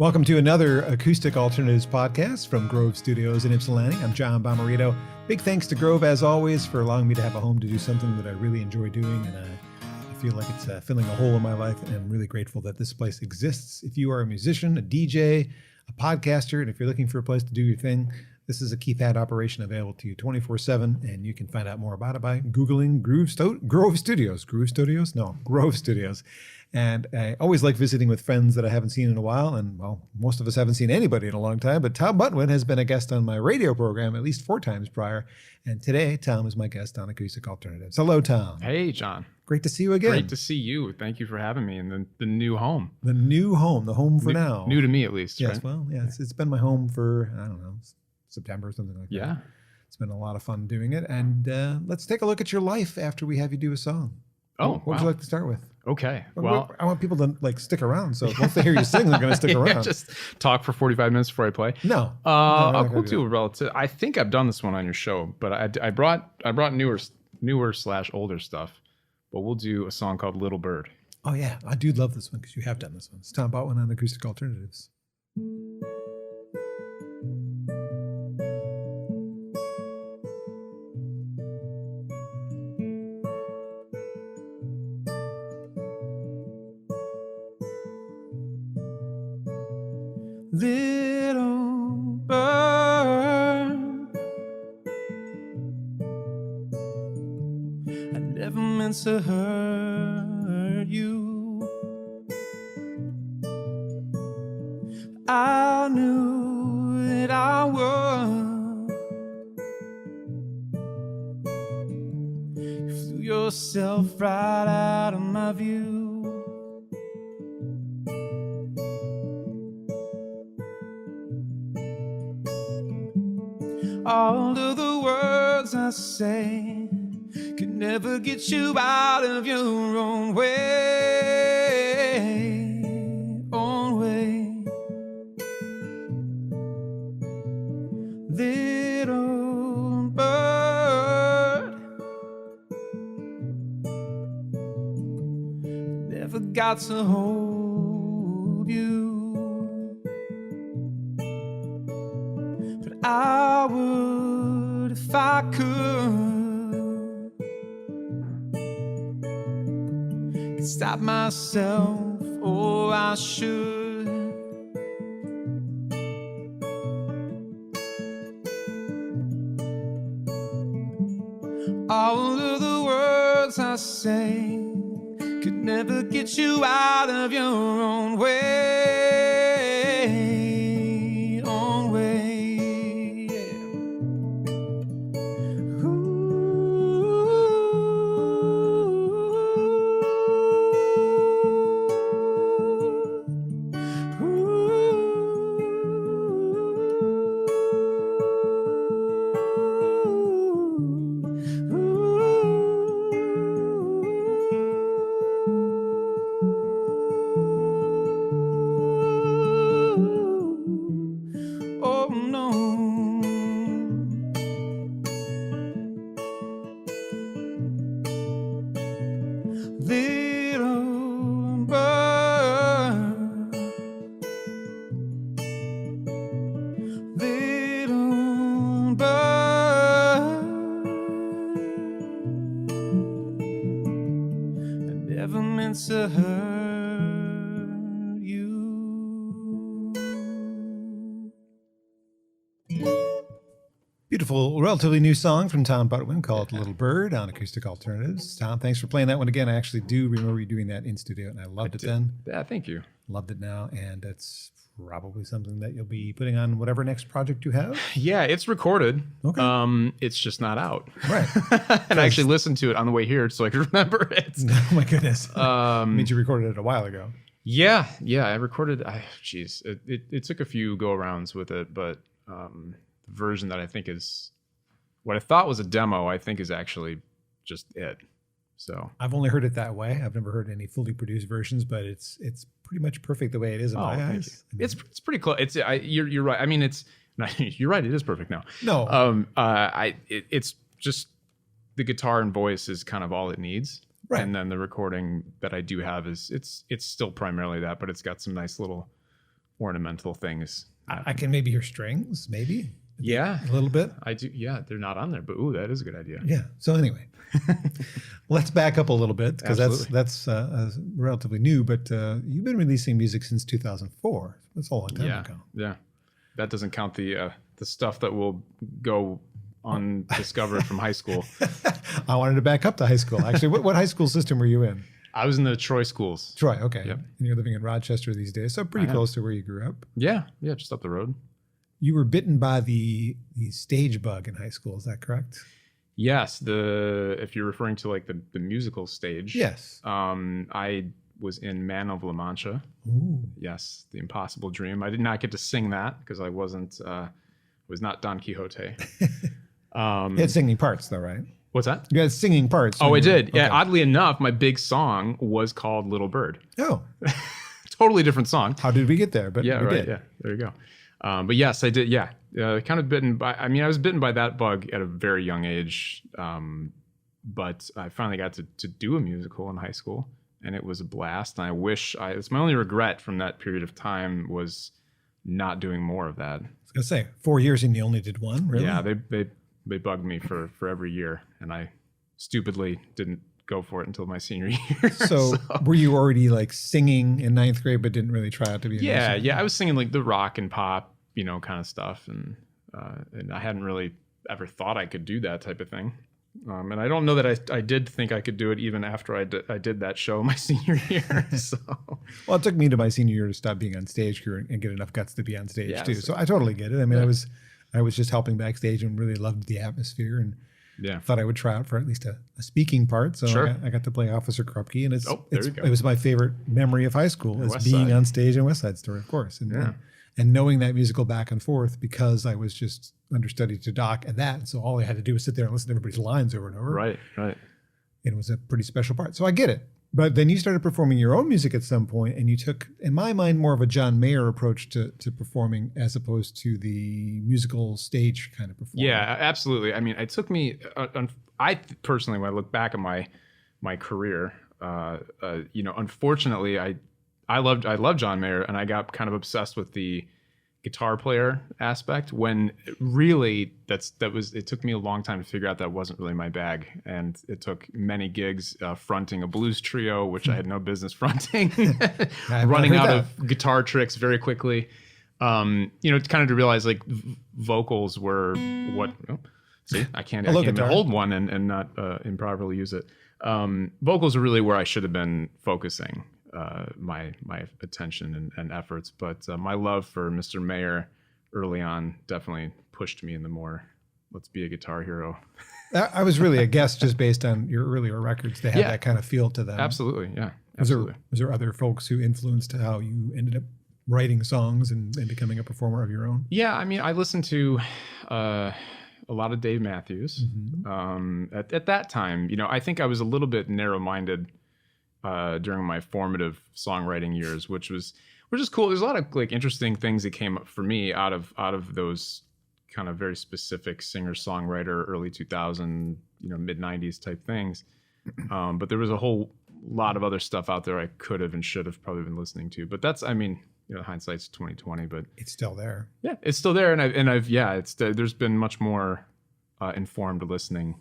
Welcome to another Acoustic Alternatives podcast from Grove Studios in Ypsilanti. I'm John Bommarito. Big thanks to Grove, as always, for allowing me to have a home to do something that I really enjoy doing, and I feel like it's filling a hole in my life, and I'm really grateful that this place exists. If you are a musician, a DJ, a podcaster, and if you're looking for a place to do your thing, this is a keypad operation available to you 24/7, and you can find out more about it by Googling Grove Studios. Grove Studios? No, Grove Studios. And I always like visiting with friends that I haven't seen in a while. And, well, most of us haven't seen anybody in a long time. But Tom Butwin has been a guest on my radio program at least 4 times prior. And today, Tom is my guest on Acoustic Alternatives. Hello, Tom. Hey, John. Great to see you again. Great to see you. Thank you for having me in the new home. The new home, the home for now. New to me, at least. Yes, right? well, yeah, it's been my home for, I don't know, September or something like that. Yeah. It's been a lot of fun doing it. And let's take a look at your life after we have you do a song. Oh, what would you like to start with? Okay. Well, I want people to stick around. So once they hear you sing, they're going to stick around. Just talk for 45 minutes before I play. No. We'll do a relative. I think I've done this one on your show, but I brought newer / older stuff. But we'll do a song called Little Bird. Oh yeah, I do love this one because you have done this one. It's Tom Butwin on Acoustic Alternatives. Little bird, I never meant to hurt you. I knew that I would. You flew yourself right out of my view. All of the words I say could never get you out of your own way, Little bird, never got to hold you, but I would if I could stop myself, or I should. All of the words I say could never get you out of your own way, own way, yeah. Oh no, little bird, little bird, I never meant to hurt you. Beautiful, relatively new song from Tom Butwin called Little Bird on Acoustic Alternatives. Tom, thanks for playing that one again. I actually do remember you doing that in studio, and I loved it then. Yeah, thank you. Loved it now, and it's probably something that you'll be putting on whatever next project you have. Yeah, it's recorded. Okay. It's just not out. Right. And I actually listened to it on the way here so I could remember it. Oh my goodness. Means you recorded it a while ago. Yeah, I recorded. It took a few go arounds with it, but the version that I think is what I thought was a demo, I think is actually just it. So I've only heard it that way. I've never heard any fully produced versions, but it's pretty much perfect the way it is in my eyes. I mean, it's pretty close. You're right. I mean, it's not, you're right. It is perfect now. No. It's just the guitar and voice is kind of all it needs. Right. And then the recording that I do have is it's still primarily that, but it's got some nice little ornamental things. I can maybe hear strings, maybe. Yeah, A little bit. I do. Yeah, they're not on there, but ooh, that is a good idea. Yeah. So anyway, let's back up a little bit because that's relatively new. But you've been releasing music since 2004. That's a long time ago. Yeah, that doesn't count the stuff that will go undiscovered from high school. I wanted to back up to high school. Actually, what high school system were you in? I was in the Troy schools. Troy. Okay. Yep. And you're living in Rochester these days, so pretty close to where you grew up. Yeah, just up the road. You were bitten by the stage bug in high school. Is that correct? Yes. If you're referring to like the musical stage. Yes. I was in Man of La Mancha. Ooh. Yes, The Impossible Dream. I did not get to sing that because I was not Don Quixote. You had singing parts though, right? What's that? You had singing parts. Oh, I did. Okay. Yeah. Oddly enough, my big song was called Little Bird. Oh. Totally different song. How did we get there? But yeah, we right. did. Yeah, there you go. But yes, I did. Yeah, kind of bitten by. I mean, I was bitten by that bug at a very young age. But I finally got to do a musical in high school, and it was a blast. And I wish it's my only regret from that period of time was not doing more of that. I was gonna say 4 years and you only did one. Really? Yeah, they bugged me for every year, and I stupidly didn't go for it until my senior year. So were you already like singing in ninth grade, but didn't really try out to be? Yeah. I was singing like the rock and pop, kind of stuff, and I hadn't really ever thought I could do that type of thing. And I don't know that I did think I could do it even after I did that show my senior year. So, well, it took me to my senior year to stop being on stage and get enough guts to be on stage too. So I totally get it. I mean, I was just helping backstage and really loved the atmosphere and thought I would try out for at least a speaking part. So I got to play Officer Krupke, and it was my favorite memory of high school is being on stage in West Side Story, of course. And knowing that musical back and forth because I was just understudy to Doc and that. So all I had to do was sit there and listen to everybody's lines over and over. Right. And it was a pretty special part. So I get it. But then you started performing your own music at some point, and you took, in my mind, more of a John Mayer approach to performing as opposed to the musical stage kind of performance. Yeah, absolutely. I mean, it took me, I personally, when I look back at my career, unfortunately, I loved John Mayer, and I got kind of obsessed with the guitar player aspect when really it took me a long time to figure out that wasn't really my bag. And it took many gigs fronting a blues trio, which I had no business fronting, running out of guitar tricks very quickly. Kind of to realize like vocals were what, see, I can't even hold one and not improperly use it. Vocals are really where I should have been focusing my attention and efforts, but my love for Mr. Mayer early on definitely pushed me in the more let's be a guitar hero. I was really a guest just based on your earlier records. They had that kind of feel to them. Absolutely, yeah. Absolutely. Was there other folks who influenced how you ended up writing songs and becoming a performer of your own? Yeah, I mean, I listened to a lot of Dave Matthews. Mm-hmm. At that time, I think I was a little bit narrow-minded during my formative songwriting years, which is cool. There's a lot of like interesting things that came up for me out of those kind of very specific singer-songwriter, early 2000, mid 90s type things. But there was a whole lot of other stuff out there I could have and should have probably been listening to. But that's, hindsight's 2020, but it's still there. Yeah, it's still there. There's been much more informed listening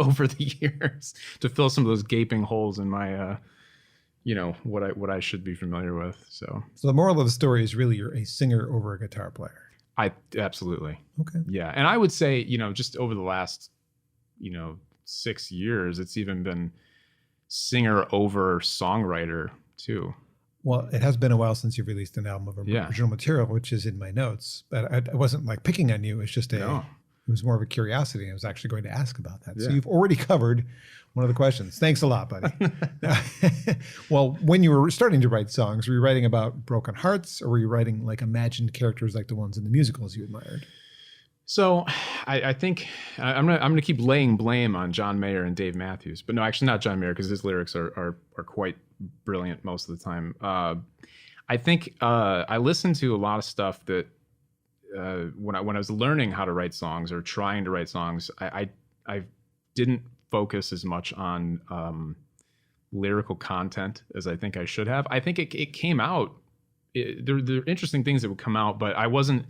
over the years to fill some of those gaping holes in my, what I should be familiar with. So the moral of the story is really you're a singer over a guitar player. Absolutely. Okay. Yeah. And I would say, just over the last, 6 years, it's even been singer over songwriter too. Well, it has been a while since you've released an album of original material, which is in my notes. But I wasn't like picking on you. It's just it was more of a curiosity. I was actually going to ask about that. Yeah. So you've already covered one of the questions. Thanks a lot, buddy. Well, when you were starting to write songs, were you writing about broken hearts, or were you writing like imagined characters like the ones in the musicals you admired? So I think I'm gonna keep laying blame on John Mayer and Dave Matthews, but no, actually not John Mayer, because his lyrics are quite brilliant most of the time. I think I listened to a lot of stuff that when I was learning how to write songs or trying to write songs, I didn't focus as much on lyrical content as I think I should have. I think it came out there are interesting things that would come out, but I wasn't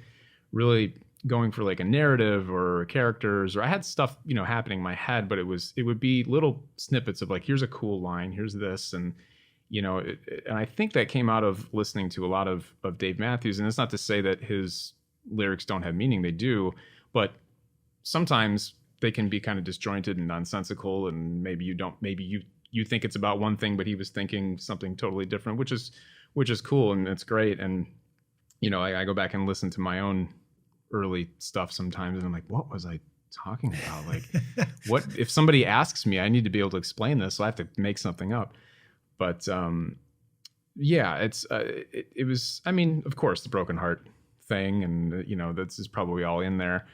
really going for like a narrative or characters, or I had stuff, happening in my head, but it would be little snippets of like, here's a cool line, here's this. And, and I think that came out of listening to a lot of Dave Matthews. And it's not to say that his lyrics don't have meaning, they do, but sometimes they can be kind of disjointed and nonsensical. And maybe you think it's about one thing, but he was thinking something totally different, which is cool. And it's great. And, I go back and listen to my own early stuff sometimes, and I'm like, what was I talking about? Like, what if somebody asks me, I need to be able to explain this, so I have to make something up. But it was, I mean, of course, the broken heart thing, and this is probably all in there.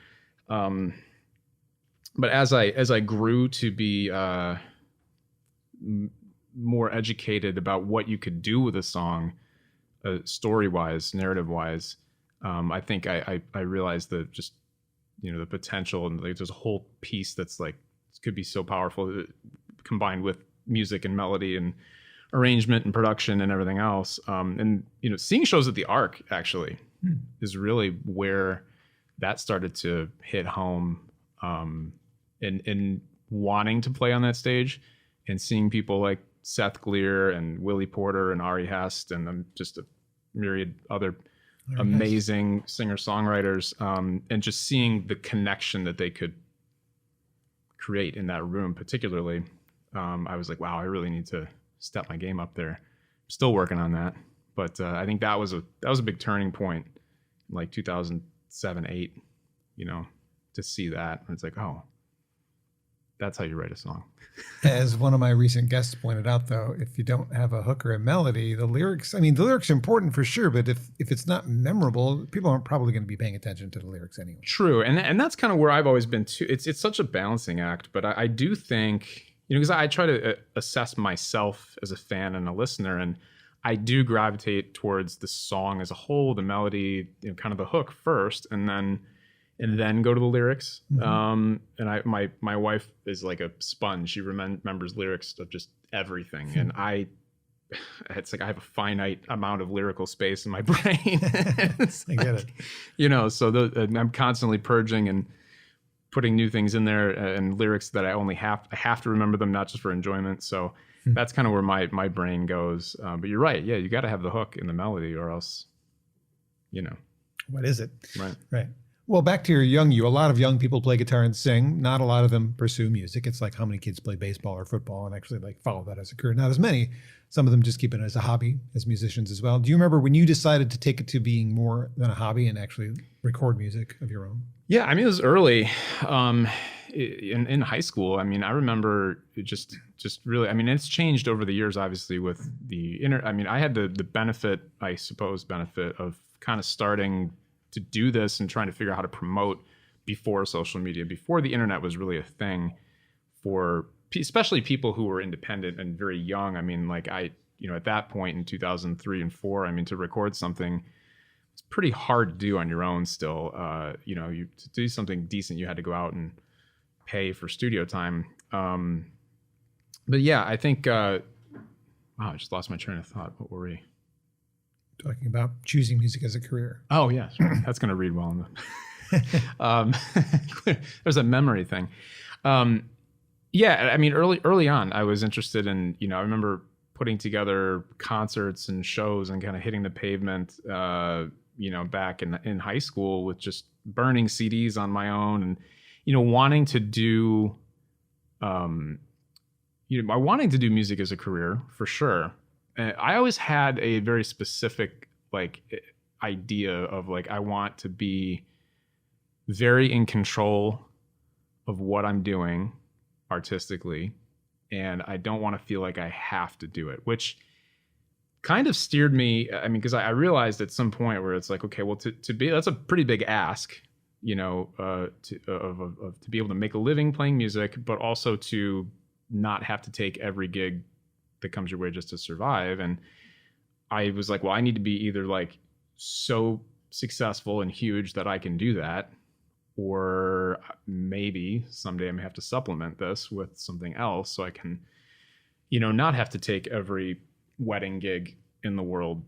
But as I grew to be more educated about what you could do with a song, story wise, narrative wise, I think I realized that just, the potential, and like there's a whole piece that's like, could be so powerful combined with music and melody and arrangement and production and everything else. And, seeing shows at the Arc actually is really where that started to hit home, and wanting to play on that stage and seeing people like Seth Gleer and Willie Porter and Ari Hest and just a myriad other amazing singer-songwriters, and just seeing the connection that they could create in that room particularly, I was like, wow, I really need to step my game up there. Still working on that, but I think that was a big turning point, like 2007, 8, to see that. And it's like, oh, that's how you write a song. As one of my recent guests pointed out, though, if you don't have a hook or a melody, the lyrics are important for sure, but if it's not memorable, people aren't probably going to be paying attention to the lyrics anyway. True. And that's kind of where I've always been too. It's such a balancing act, but I do think, because I try to assess myself as a fan and a listener, and I do gravitate towards the song as a whole, the melody, kind of the hook first, and then go to the lyrics. Mm-hmm. And my wife is like a sponge. She remembers lyrics of just everything. And it's like I have a finite amount of lyrical space in my brain. I get it. So I'm constantly purging and putting new things in there, and lyrics that I have to remember them, not just for enjoyment. So that's kind of where my brain goes. But you're right. Yeah, you got to have the hook in the melody, or else, what is it? Right. Well, back to your young you, a lot of young people play guitar and sing. Not a lot of them pursue music. It's like how many kids play baseball or football and actually like follow that as a career. Not as many. Some of them just keep it as a hobby, as musicians as well. Do you remember when you decided to take it to being more than a hobby and actually record music of your own? Yeah, I mean, it was early in high school. I mean, I remember just really, I mean, it's changed over the years, obviously, with the I mean, I had the benefit of kind of starting to do this and trying to figure out how to promote before social media, before the internet was really a thing for especially people who were independent and very young. I mean, like at that point in 2003 and 4, I mean, to record something, it's pretty hard to do on your own still. To do something decent, you had to go out and pay for studio time. But yeah, I think, wow, I just lost my train of thought. What were we talking about? Choosing music as a career. Oh yeah, that's going to read well in the there's a memory thing. Yeah, I mean, early on, I was interested in, I remember putting together concerts and shows and kind of hitting the pavement, back in high school with just burning CDs on my own and, wanting to do, wanting to do music as a career for sure. I always had a very specific idea of I want to be very in control of what I'm doing artistically, and I don't want to feel like I have to do it, which kind of steered me. I mean, because I realized at some point where it's like, okay, well, to be, that's a pretty big ask, to be able to make a living playing music, but also to not have to take every gig that comes your way just to survive. And I was like, well, I need to be either so successful and huge that I can do that, or maybe someday I may have to supplement this with something else so I can, not have to take every wedding gig in the world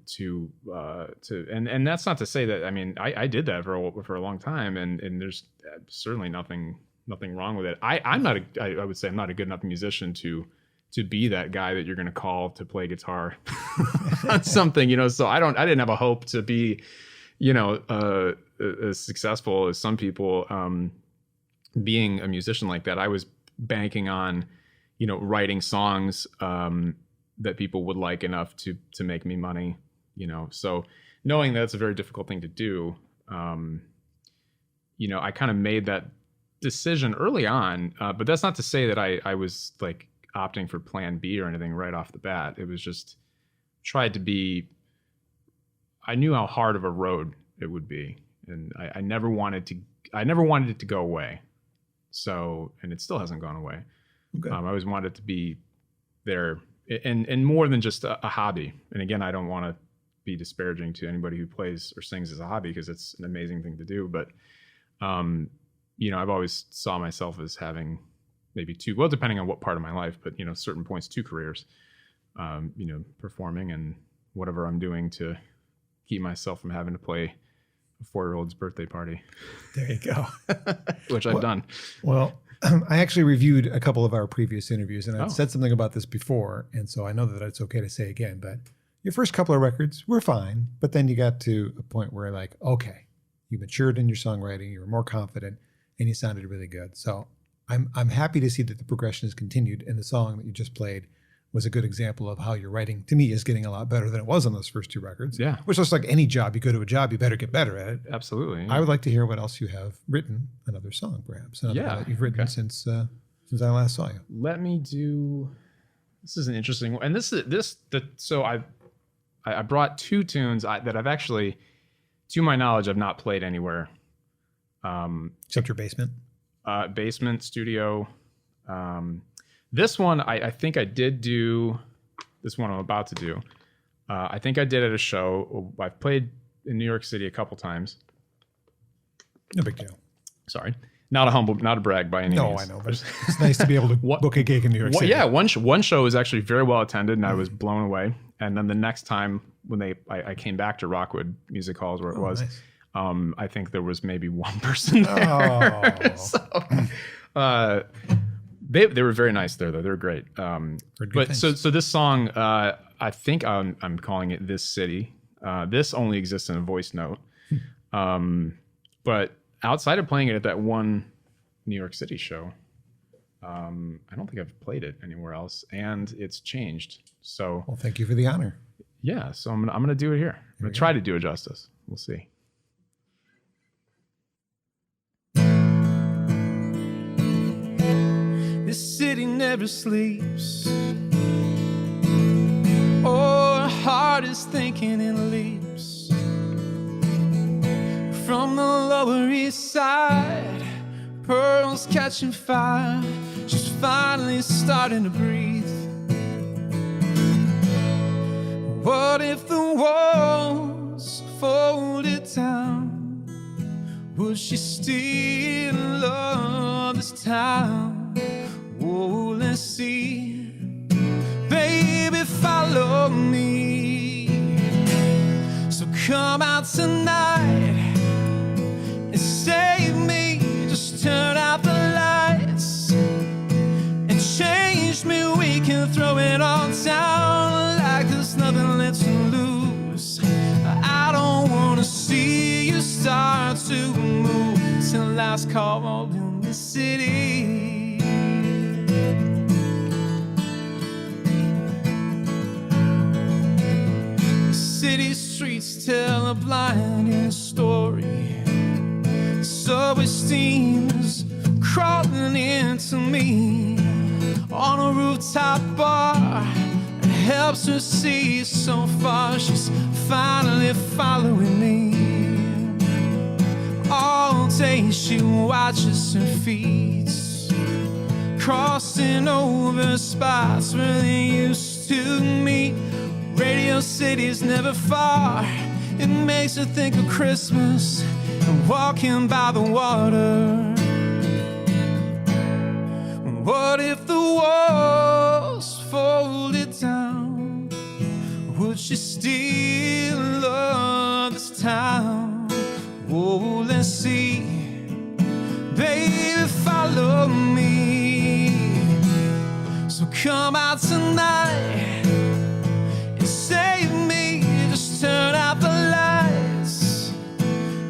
and that's not to say that, I mean, I did that for a long time, and there's certainly nothing wrong with it. I would say I'm not a good enough musician to be that guy that you're going to call to play guitar on something, so I didn't have a hope to be, as successful as some people, being a musician like that. I was banking on, writing songs, that people would like enough to make me money, so knowing that's a very difficult thing to do, I kind of made that decision early on, but that's not to say that I was like opting for plan B or anything right off the bat. It was just tried to be, I knew how hard of a road it would be, and I never wanted it to go away. So, and it still hasn't gone away. Okay. I always wanted it to be there, and more than just a hobby. And again, I don't want to be disparaging to anybody who plays or sings as a hobby, because it's an amazing thing to do. But, I've always saw myself as having maybe two, well, depending on what part of my life, but, certain points, two careers, performing and whatever I'm doing to keep myself from having to play a 4-year-old's birthday party. There you go. Which I've done. Well, I actually reviewed a couple of our previous interviews, and I've said something about this before, and so I know that it's okay to say again, but your first couple of records were fine, but then you got to a point where like, okay, you matured in your songwriting, you were more confident, and you sounded really good. So I'm happy to see that the progression has continued, and the song that you just played was a good example of how your writing, to me, is getting a lot better than it was on those first two records. Yeah. Which is like any job. You go to a job, you better get better at it. Absolutely. Yeah. I would like to hear what else you have written, another song perhaps, another one that you've written since I last saw you. Let me do, this is an interesting one. And so I brought two tunes that I've actually, to my knowledge, I've not played anywhere. Except your basement? Basement, studio. This one, I think I did do, this one I'm about to do. I think I did at a show. I've played in New York City a couple times. No big deal. Sorry. Not a brag by any means. No, I know, but it's nice to be able to book a gig in New York City. Yeah, one show was actually very well attended, and I was blown away. And then the next time when I came back to Rockwood Music Halls, where it was, nice. I think there was maybe one person there. So, they were very nice there, though. They were great. But so this song, I think I'm calling it "This City." This only exists in a voice note. But outside of playing it at that one New York City show, I don't think I've played it anywhere else, and it's changed. So, well, thank you for the honor. Yeah, so I'm gonna do it here. I'm gonna try to do it justice. We'll see. This city never sleeps. Our heart is thinking in leaps. From the Lower East Side, pearls catching fire, she's finally starting to breathe. What if the walls folded down? Would she still love this town? Oh, let's see. Baby, follow me. So come out tonight and save me. Just turn out the lights and change me. We can throw it all down like there's nothing left to lose. I don't wanna see you start to move till last call in the city. City streets tell a blinding story. Subway steamers crawling into me. On a rooftop bar, it helps her see so far. She's finally following me. All day she watches her feet, crossing over spots where they used to meet. Radio City's never far. It makes her think of Christmas and walking by the water. What if the walls folded down? would she still love this town? Oh, let's see. Baby, follow me. So come out tonight and save me. Just turn out the lights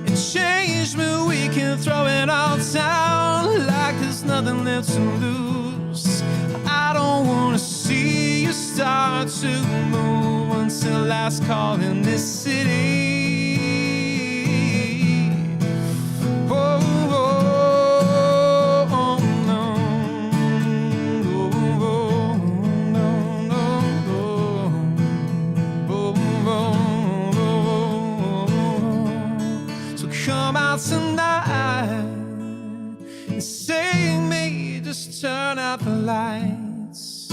and change me. We can throw it all down like there's nothing left to lose. I don't wanna see you start to move until last call in this city. Oh, oh, oh, no. Oh, oh, no, no, no. Oh, oh, oh. So come out tonight and save me. Just turn out the lights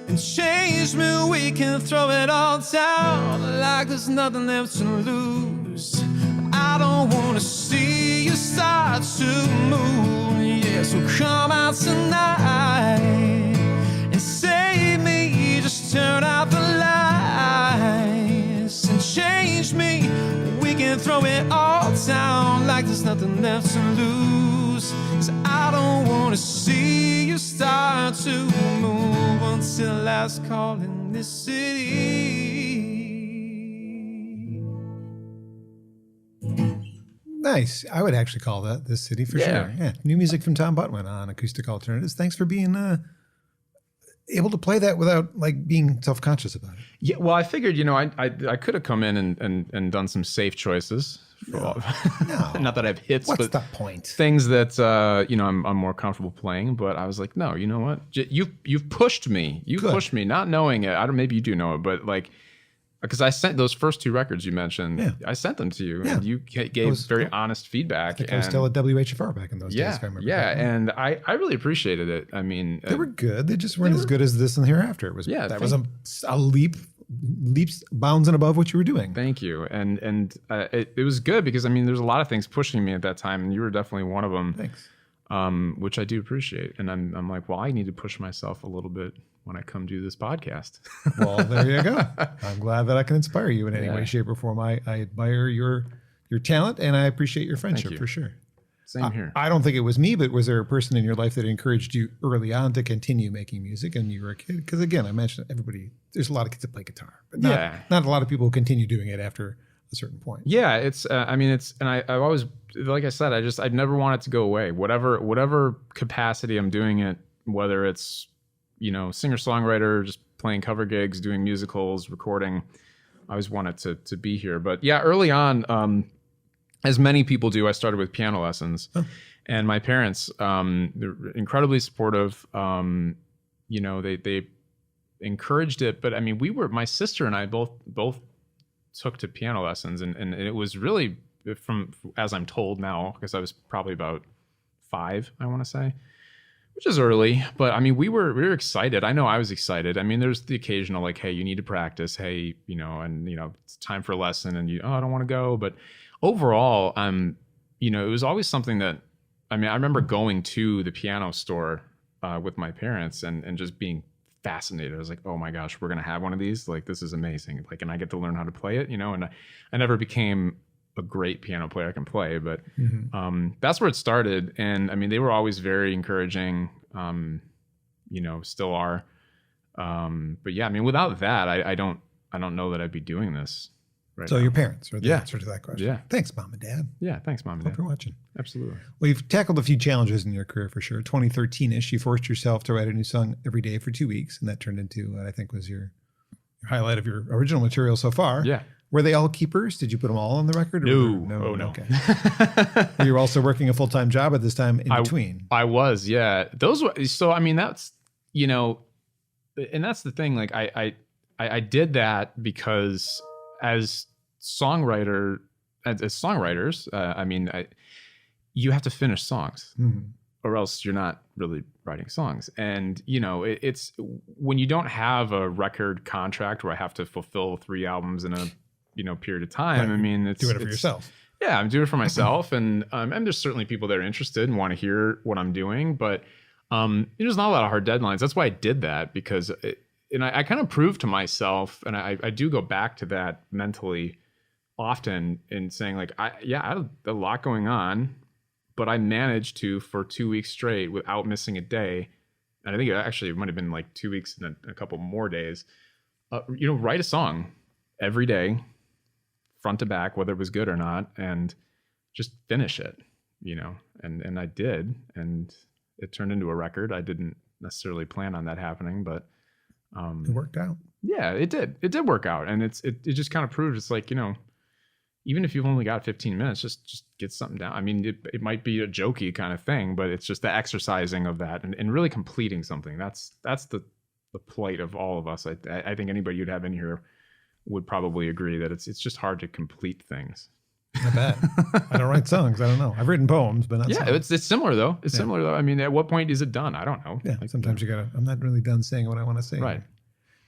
and change me. We can throw it all down like there's nothing left to lose. I don't wanna see you start to move. Yeah, so come out tonight and save me. Just turn out the lights and change me. We can throw it all down like there's nothing left to lose. 'Cause I don't wanna see you start to move until last call in this city. Nice. I would actually call that this city for sure. Yeah. New music from Tom Butwin on Acoustic Alternatives. Thanks for being able to play that without like being self-conscious about it. Yeah, well, I figured, I could have come in and done some safe choices. No. Not that I have hits, What's but the point? things that I'm more comfortable playing. But I was like, no, you know what? You've pushed me. Pushed me, not knowing it. I don't. Maybe you do know it, but like, because I sent those first two records you mentioned. Yeah. I sent them to you, and you gave very honest feedback. I was still at WHFR back in those days. If I remember. Yeah, and I really appreciated it. I mean, they were good. They just weren't as good as this and Hereafter. It was was a leaps, bounds and above what you were doing. Thank you, and it was good because I mean, there's a lot of things pushing me at that time, and you were definitely one of them. Thanks. Which I do appreciate, and I'm like, well, I need to push myself a little bit when I come do this podcast. Well, there you go. I'm glad that I can inspire you in any way, shape, or form. I admire your talent, and I appreciate your friendship for sure. Same here. I don't think it was me, but was there a person in your life that encouraged you early on to continue making music and you were a kid? Because again, I mentioned there's a lot of kids that play guitar, but not a lot of people who continue doing it after a certain point. Yeah, I've always, like I said, I've never wanted to go away. Whatever capacity I'm doing it, whether it's, singer-songwriter, just playing cover gigs, doing musicals, recording, I always wanted to be here. But yeah, early on, as many people do, I started with piano lessons, and my parents, they're incredibly supportive. They encouraged it, but I mean, my sister and I both took to piano lessons, and it was really from, as I'm told now, because I was probably about 5, I want to say, which is early, but I mean, we were excited. I know I was excited. I mean, there's the occasional like, hey, you need to practice. Hey, it's time for a lesson, and I don't want to go, but overall, it was always something that, I mean, I remember going to the piano store with my parents and just being fascinated. I was like, oh my gosh, we're going to have one of these. Like, this is amazing. Like, and I get to learn how to play it, and I never became a great piano player I can play, but that's where it started. And I mean, they were always very encouraging, still are. But yeah, I mean, without that, I don't know that I'd be doing this. Right so now. Your parents are the answer to that question. Yeah. Thanks, Mom and Dad. Yeah, thanks, Mom and Dad. Hope you're watching. Absolutely. Well, you've tackled a few challenges in your career for sure. 2013-ish, you forced yourself to write a new song every day for 2 weeks, and that turned into what I think was your highlight of your original material so far. Yeah. Were they all keepers? Did you put them all on the record? No. Okay. You were also working a full-time job at this time in between. I was, yeah. So I mean, that's, and that's the thing. Like I did that because as songwriters, you have to finish songs, or else you're not really writing songs. And it's when you don't have a record contract where I have to fulfill 3 albums in a period of time. Right. I mean, it's doing it for yourself. Yeah, I'm doing it for myself, and there's certainly people that are interested and want to hear what I'm doing, but there's not a lot of hard deadlines. That's why I did that, because and I kind of proved to myself, and I do go back to that mentally often in saying like, I had a lot going on, but I managed to, for 2 weeks straight without missing a day. And I think it might have been like 2 weeks and a couple more days, write a song every day, front to back, whether it was good or not, and just finish it, and I did, and it turned into a record. I didn't necessarily plan on that happening, but it worked out. Yeah, it did work out. And it just kind of proved it's like, even if you've only got 15 minutes, just get something down. I mean, it might be a jokey kind of thing, but it's just the exercising of that and really completing something. That's the plight of all of us. I think anybody you'd have in here would probably agree that it's just hard to complete things. I bet. I don't write songs. I don't know. I've written poems, but not songs. It's similar though. It's similar though. I mean, at what point is it done? I don't know. Yeah. Sometimes I'm not really done saying what I want to say. Right.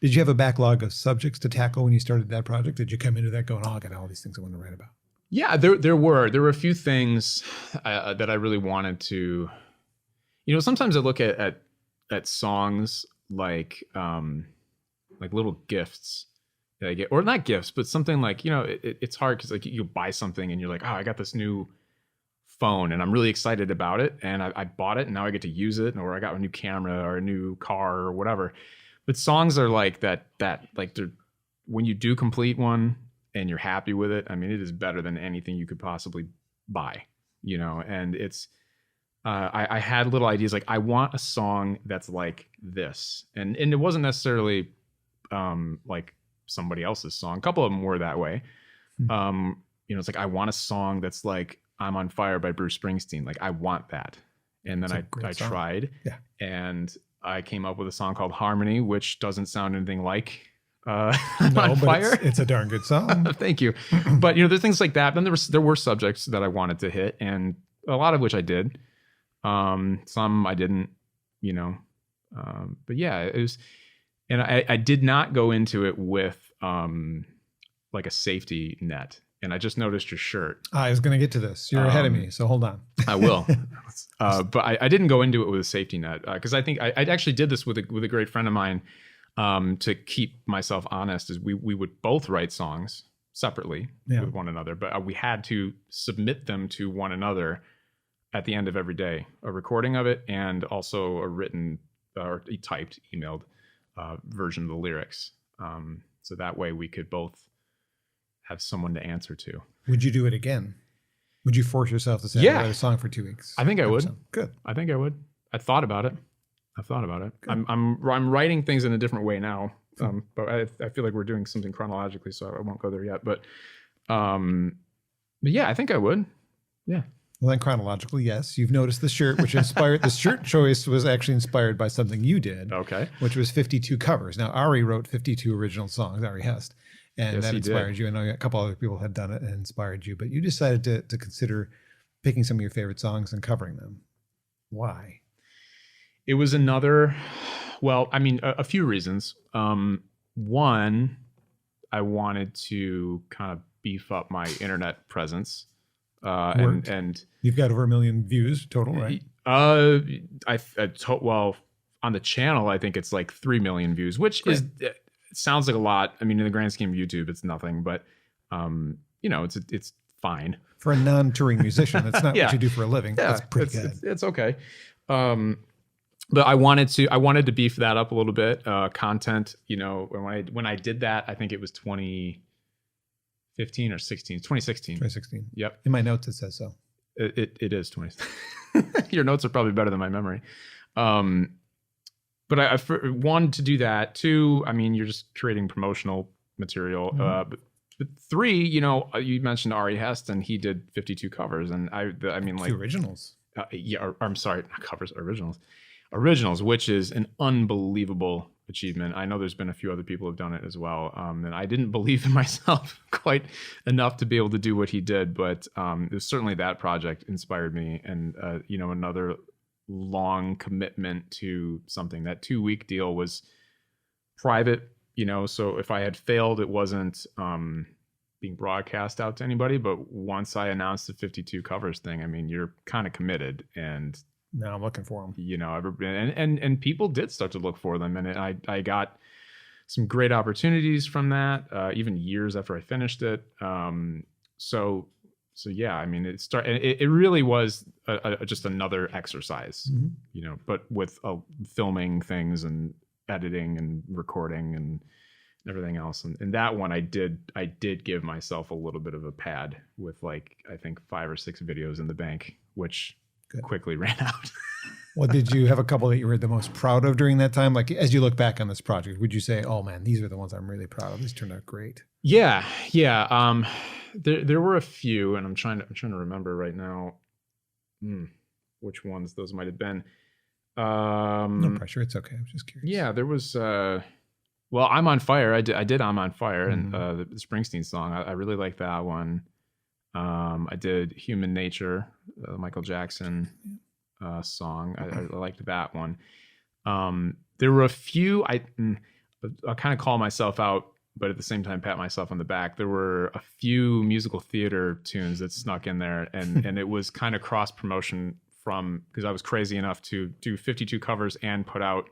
Did you have a backlog of subjects to tackle when you started that project? Did you come into that going, I got all these things I want to write about? Yeah, there were a few things that I really wanted to, sometimes I look at songs like little gifts that I get, or not gifts, but something like, it's hard because like you buy something and you're like, oh, I got this new phone and I'm really excited about it. And I bought it and now I get to use it, or I got a new camera or a new car or whatever. But songs are like that like when you do complete one and you're happy with it, I mean, it is better than anything you could possibly buy, and it's, I had little ideas like I want a song that's like this, and it wasn't necessarily like somebody else's song. A couple of them were that way. It's like I want a song that's like I'm on Fire by Bruce Springsteen. Like I want that. And then I tried, and I came up with a song called Harmony, which doesn't sound anything like on Fire. It's a darn good song. Thank you. But there's things like that. Then there were subjects that I wanted to hit, and a lot of which I did. Some I didn't. But yeah, it was. And I did not go into it with like a safety net. And I just noticed your shirt. I was going to get to this. You're ahead of me, so hold on. I will. But I didn't go into it with a safety net because I think I actually did this with a great friend of mine to keep myself honest. Is we would both write songs separately with one another, but we had to submit them to one another at the end of every day, a recording of it and also a written or typed, emailed version of the lyrics. So that way we could both have someone to answer to. Would you do it again? Would you force yourself to say, write a song for 2 weeks? I think I would. Good. I think I would. I thought about it. Good. I'm writing things in a different way now. But I feel like we're doing something chronologically, so I won't go there yet. But yeah, I think I would. Yeah. Well, then chronologically, yes. You've noticed the shirt, which inspired, the shirt choice was actually inspired by something you did. Okay. Which was 52 covers. Now, Ari wrote 52 original songs, Ari Hest. And that inspired you. I know a couple other people had done it and inspired you, but you decided to consider picking some of your favorite songs and covering them. Why? It was a few reasons. One, I wanted to kind of beef up my internet presence. And you've got over 1 million views total, right? Well, on the channel, I think it's like 3 million views, which is... It sounds like a lot. I mean, in the grand scheme of YouTube, it's nothing, but it's fine for a non-touring musician. That's not what you do for a living. That's pretty good. It's okay. But I wanted to beef that up a little bit. Content, when I did that, I think it was 2015 or 16, 2016. 2016. Yep. In my notes, it says so. It is 20. Your notes are probably better than my memory. But I one, to do that. Two, I mean, you're just creating promotional material. Mm-hmm. But three, you mentioned Ari Hest, and he did 52 covers, and I mean, like originals. I'm sorry, not covers, originals, which is an unbelievable achievement. I know there's been a few other people who've done it as well, and I didn't believe in myself quite enough to be able to do what he did. But it was certainly that project inspired me, and another long commitment to something. That 2-week deal was private, so if I had failed, it wasn't being broadcast out to anybody. But once I announced the 52 covers thing, I mean, you're kind of committed, and now I'm looking for them. And people did start to look for them, and I got some great opportunities from that, even years after I finished it. So yeah, I mean, it really was just another exercise, but with filming things and editing and recording and everything else. And that one I did give myself a little bit of a pad with like, I think 5 or 6 videos in the bank, which quickly ran out. Well, did you have a couple that you were the most proud of during that time? Like, as you look back on this project, would you say, oh man, these are the ones I'm really proud of. These turned out great. Yeah. There were a few, and I'm trying to remember right now which ones those might have been. No pressure. It's okay. I'm just curious. Yeah, there was, well, I'm on Fire. I did I'm on Fire, and the Springsteen song. I really like that one. I did Human Nature, Michael Jackson song. I liked that one. There were a few, I kind of call myself out, but at the same time pat myself on the back. There were a few musical theater tunes that snuck in there, and it was kind of cross promotion because I was crazy enough to do 52 covers and put out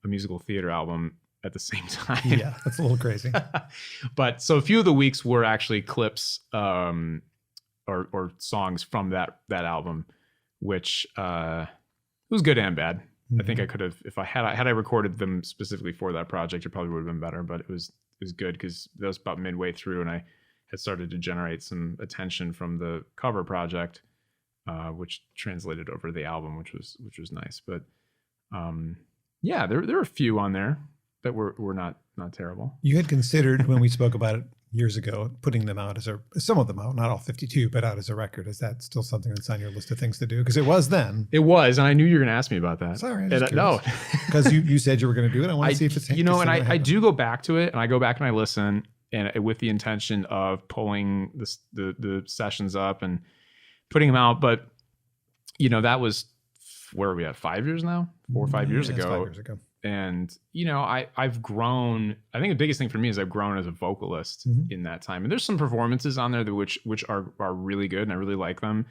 a musical theater album at the same time. Yeah, that's a little crazy. But so a few of the weeks were actually clips or songs from that album, which was good and bad. I think I could have, if I had recorded them specifically for that project, it probably would have been better. But it was good because that was about midway through, and I had started to generate some attention from the cover project, which translated over the album, which was nice. But yeah, there were a few on there that were not terrible. You had considered when we spoke about it years ago, putting them out some of them out, not all 52, but out as a record. Is that still something that's on your list of things to do? Because it was then. It was, and I knew you were going to ask me about that. Sorry, no, because you said you were going to do it. I want to see if it's and I do go back to it, and I go back and I listen, and with the intention of pulling the sessions up and putting them out. But that was, where are we at? 5 years now? 4 or 5 years ago. 5 years ago. And, I've grown. I think the biggest thing for me is I've grown as a vocalist in that time. And there's some performances on there which are really good, and I really like them.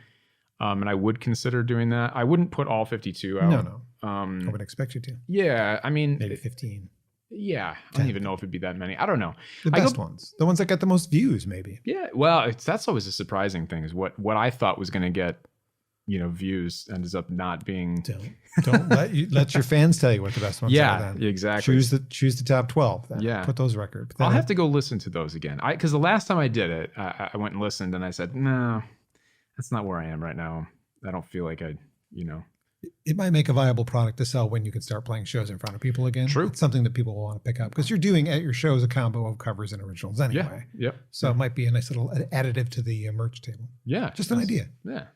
And I would consider doing that. I wouldn't put all 52 out. No. I would expect you to. Yeah. I mean, maybe 15. Yeah. I don't even know if it'd be that many. I don't know. The best ones. The ones that got the most views, maybe. Yeah. Well, that's always a surprising thing, is what I thought was going to get, views ends up not being. Don't let your fans tell you what the best ones are. Then. Exactly. Choose the top 12. Then. Yeah, put those records. I'll have to go listen to those again. Because the last time I did it, I went and listened, and I said, no, that's not where I am right now. I don't feel like It might make a viable product to sell when you can start playing shows in front of people again. True. It's something that people will want to pick up, because you're doing at your shows a combo of covers and originals anyway. Yeah. Yep. So it might be a nice little additive to the merch table. Yeah. Just an idea. Yeah.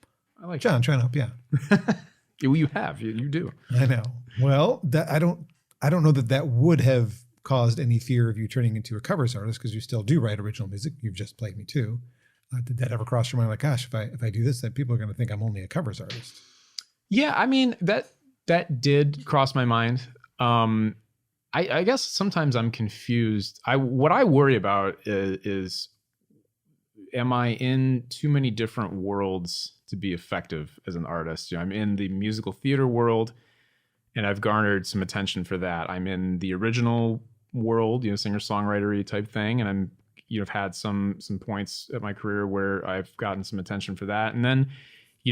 I like John, trying to help you out. Well, you have. You do. I know. Well, I don't know that would have caused any fear of you turning into a covers artist, because you still do write original music. You've just played me too. Did that ever cross your mind? Like, gosh, if I do this, then people are going to think I'm only a covers artist. Yeah, I mean, that did cross my mind. I guess sometimes I'm confused. What I worry about is am I in too many different worlds to be effective as an artist? I'm in the musical theater world, and I've garnered some attention for that. I'm in the original world, singer-songwriter-y type thing, and I'm have had some points at my career where I've gotten some attention for that. And then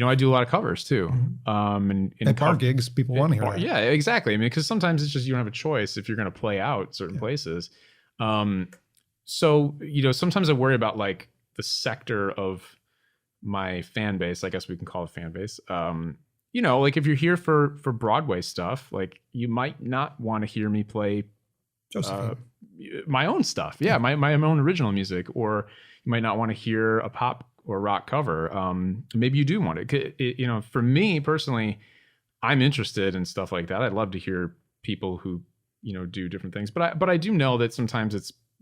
I do a lot of covers too. And at bar gigs, people want to hear that. Yeah, exactly. I mean, because sometimes it's just you don't have a choice if you're going to play out certain places. So sometimes I worry about like the sector of my fan base. I guess we can call it fan base. Like if you're here for Broadway stuff, like you might not want to hear me play my own stuff. Yeah, my own original music, or you might not want to hear a pop or rock cover. Maybe you do want it. For me personally, I'm interested in stuff like that. I'd love to hear people who do different things, but I do know that sometimes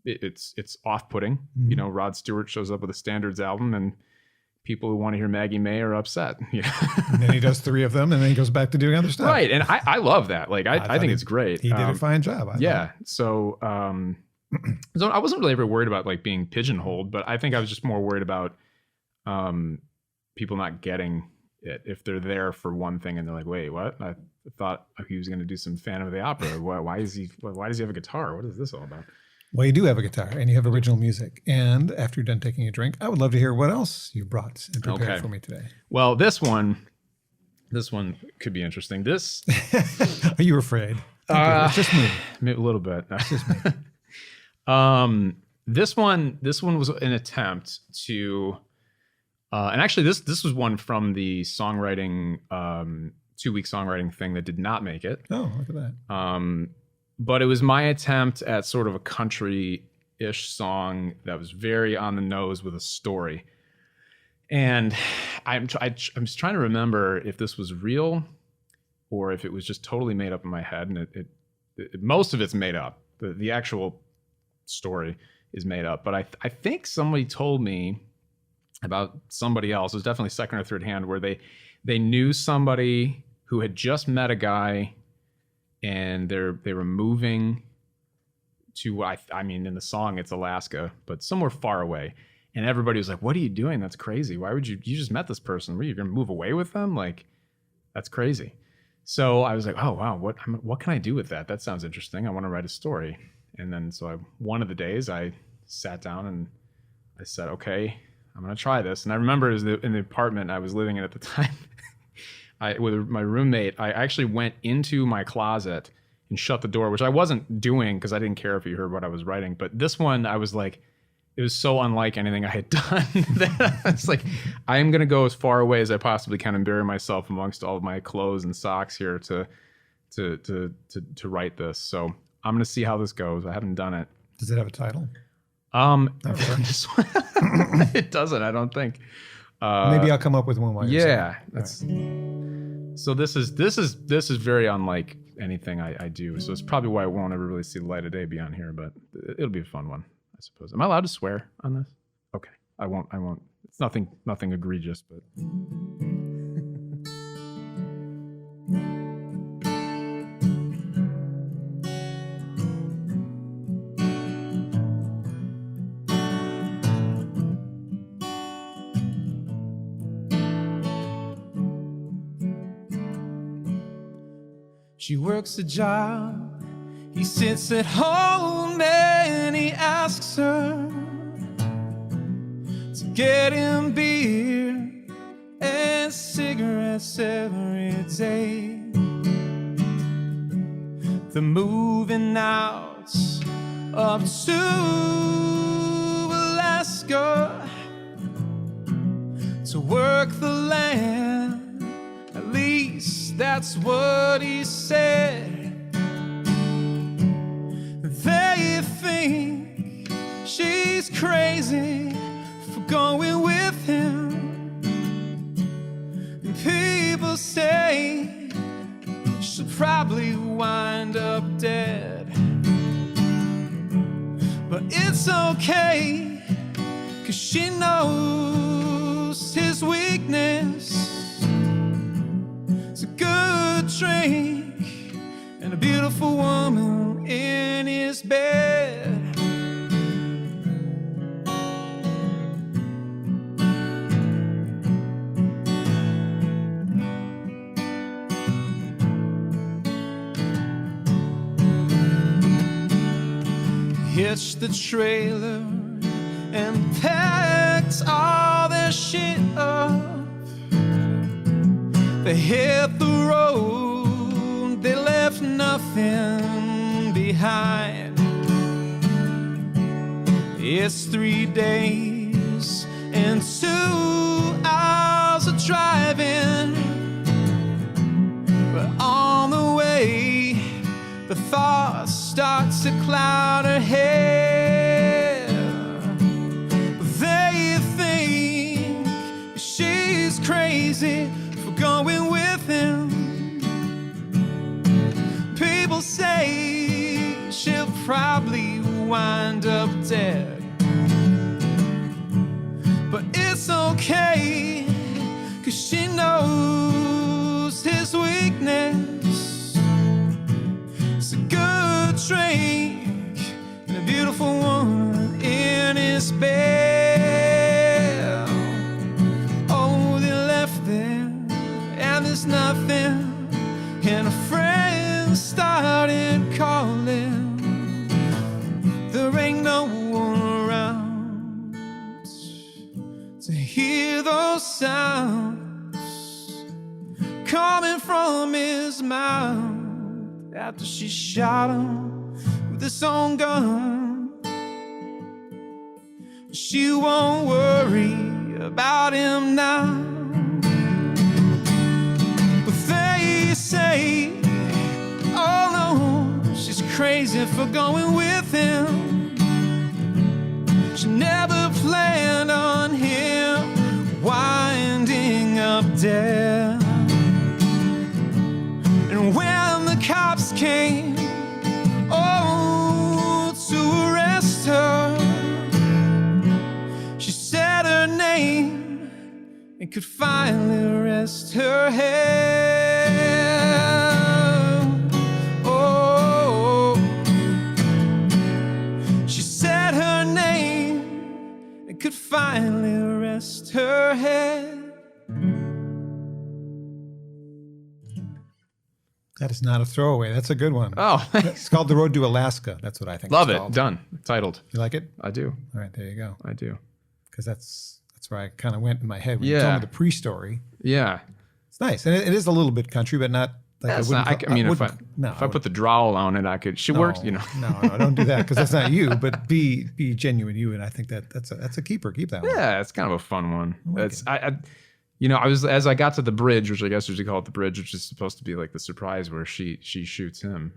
it's off-putting. Rod Stewart shows up with a Standards album, and people who want to hear Maggie May are upset. And then he does 3 of them, and then he goes back to doing other stuff. Right, and I love that. Like I think it's great. He did a fine job. So so I wasn't really ever worried about like being pigeonholed, but I think I was just more worried about people not getting it. If they're there for one thing and they're like, wait, what? I thought he was going to do some Phantom of the Opera. Why does he have a guitar? What is this all about? Well, you do have a guitar and you have original music. And after you're done taking a drink, I would love to hear what else you brought and prepared for me today. Well, this one could be interesting. This. Are you afraid? It's just me. A little bit. It's just me. This one was an attempt to, and actually this was one from the songwriting, 2-week songwriting thing that did not make it. Oh, look at that. But it was my attempt at sort of a country-ish song that was very on the nose with a story. And I'm just trying to remember if this was real or if it was just totally made up in my head. And it most of it's made up. The actual story is made up. But I think somebody told me about somebody else. It was definitely second or third hand where they knew somebody who had just met a guy and they were moving to, I mean, in the song, it's Alaska, but somewhere far away. And everybody was like, what are you doing? That's crazy. Why would you just met this person. What, are you going to move away with them? Like, that's crazy. So I was like, oh, wow, what can I do with that? That sounds interesting. I want to write a story. And then, one of the days I sat down and I said, okay, I'm going to try this. And I remember it was in the apartment I was living in at the time. With my roommate, I actually went into my closet and shut the door, which I wasn't doing because I didn't care if you heard what I was writing. But this one, I was like, it was so unlike anything I had done that I was like, I am going to go as far away as I possibly can and bury myself amongst all of my clothes and socks here to write this. So I'm going to see how this goes. I haven't done it. Does it have a title? This one, it doesn't, I don't think. Maybe I'll come up with one while you're So this is very unlike anything I do. So it's probably why it won't ever really see the light of day beyond here, but it'll be a fun one, I suppose. Am I allowed to swear on this? Okay. I won't. It's nothing egregious, but she works a job, he sits at home and he asks her to get him beer and cigarettes every day. They're moving out up to Alaska to work the land, at least that's what he said. They think she's crazy for going with him. And people say she'll probably wind up dead. But it's okay, 'cause she knows his weakness. It's a good drink and a beautiful woman in his bed. Hitched the trailer and packed all their shit up. They hit the road, they left nothing behind. It's 3 days and 2 hours of driving, but on the way the thoughts start to cloud her head. They think she's crazy for going with him. People say she'll probably wind up dead. But it's okay, 'cause she knows his weakness. It's a good drink and a beautiful woman in his bed. Oh, they left their sounds coming from his mouth after she shot him with his own gun. She won't worry about him now. But they say, oh no, she's crazy for going with him. She never planned on him winding up dead. And when the cops came, oh, to arrest her, she said her name and could finally rest her head. Oh, she said her name and could finally rest her head. That is not a throwaway. That's a good one. Oh, It's called The Road to Alaska. That's what I think. love it's it. called. Done. Titled. You like it? I do. All right, there you go. I do. Because that's where I kind of went in my head when you Yeah. told me the pre-story. Yeah. It's nice, and it is a little bit country, but not like That's I wouldn't. not, I mean, if I wouldn't- put the drawl on it, I could. She works, you know. no, don't do that because that's not you. But be genuine you, and I think that's a keeper. Keep that one. Yeah, it's kind of a fun one. like It's you know, I was as I got to the bridge, which I guess we should call it the bridge, which is supposed to be like the surprise where she shoots him.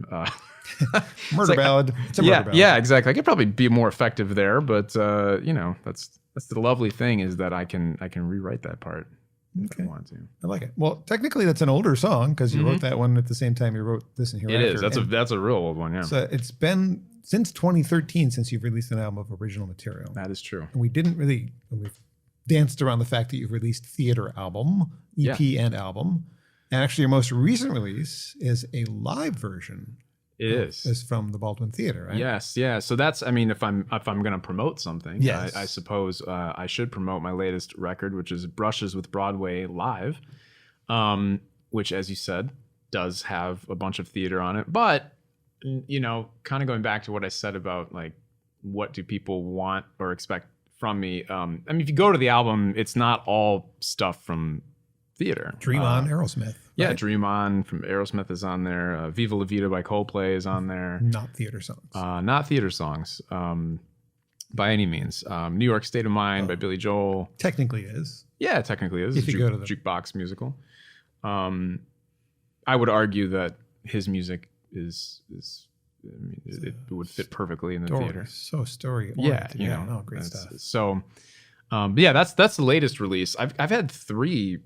Murder ballad. It's a murder ballad. Yeah, exactly. I could probably be more effective there, but you know, that's the lovely thing is that I can rewrite that part if I Okay. want to. I like it. Well, technically, that's an older song because you wrote that one at the same time you wrote this and It Hereafter. is. That's a real old one. Yeah, So it's been since 2013 since you've released an album of original material. that is true. And we didn't really, we've danced around the fact that you've released theater album, EP and album. And actually your most recent release is a live version. It is. Is from the Baldwin Theater, right? Yes, yeah. So that's, I mean, if I'm going to promote something, Yes. I suppose I should promote my latest record, which is Brushes with Broadway Live, which, as you said, does have a bunch of theater on it. But, you know, kind of going back to what I said about like, what do people want or expect from me? I mean, if you go to the album, it's not all stuff from theater. Dream On, Aerosmith. Yeah, right? Dream On from Aerosmith is on there. Viva La Vida by Coldplay is on there. Not theater songs. Not theater songs by any means. New York State of Mind by Billy Joel. Technically is. Yeah, technically it is. If you go to the jukebox musical. I would argue that his music is I mean, it would fit perfectly in the theater. So story. Yeah, you know, no, great stuff. So, but yeah, that's the latest release. I've had three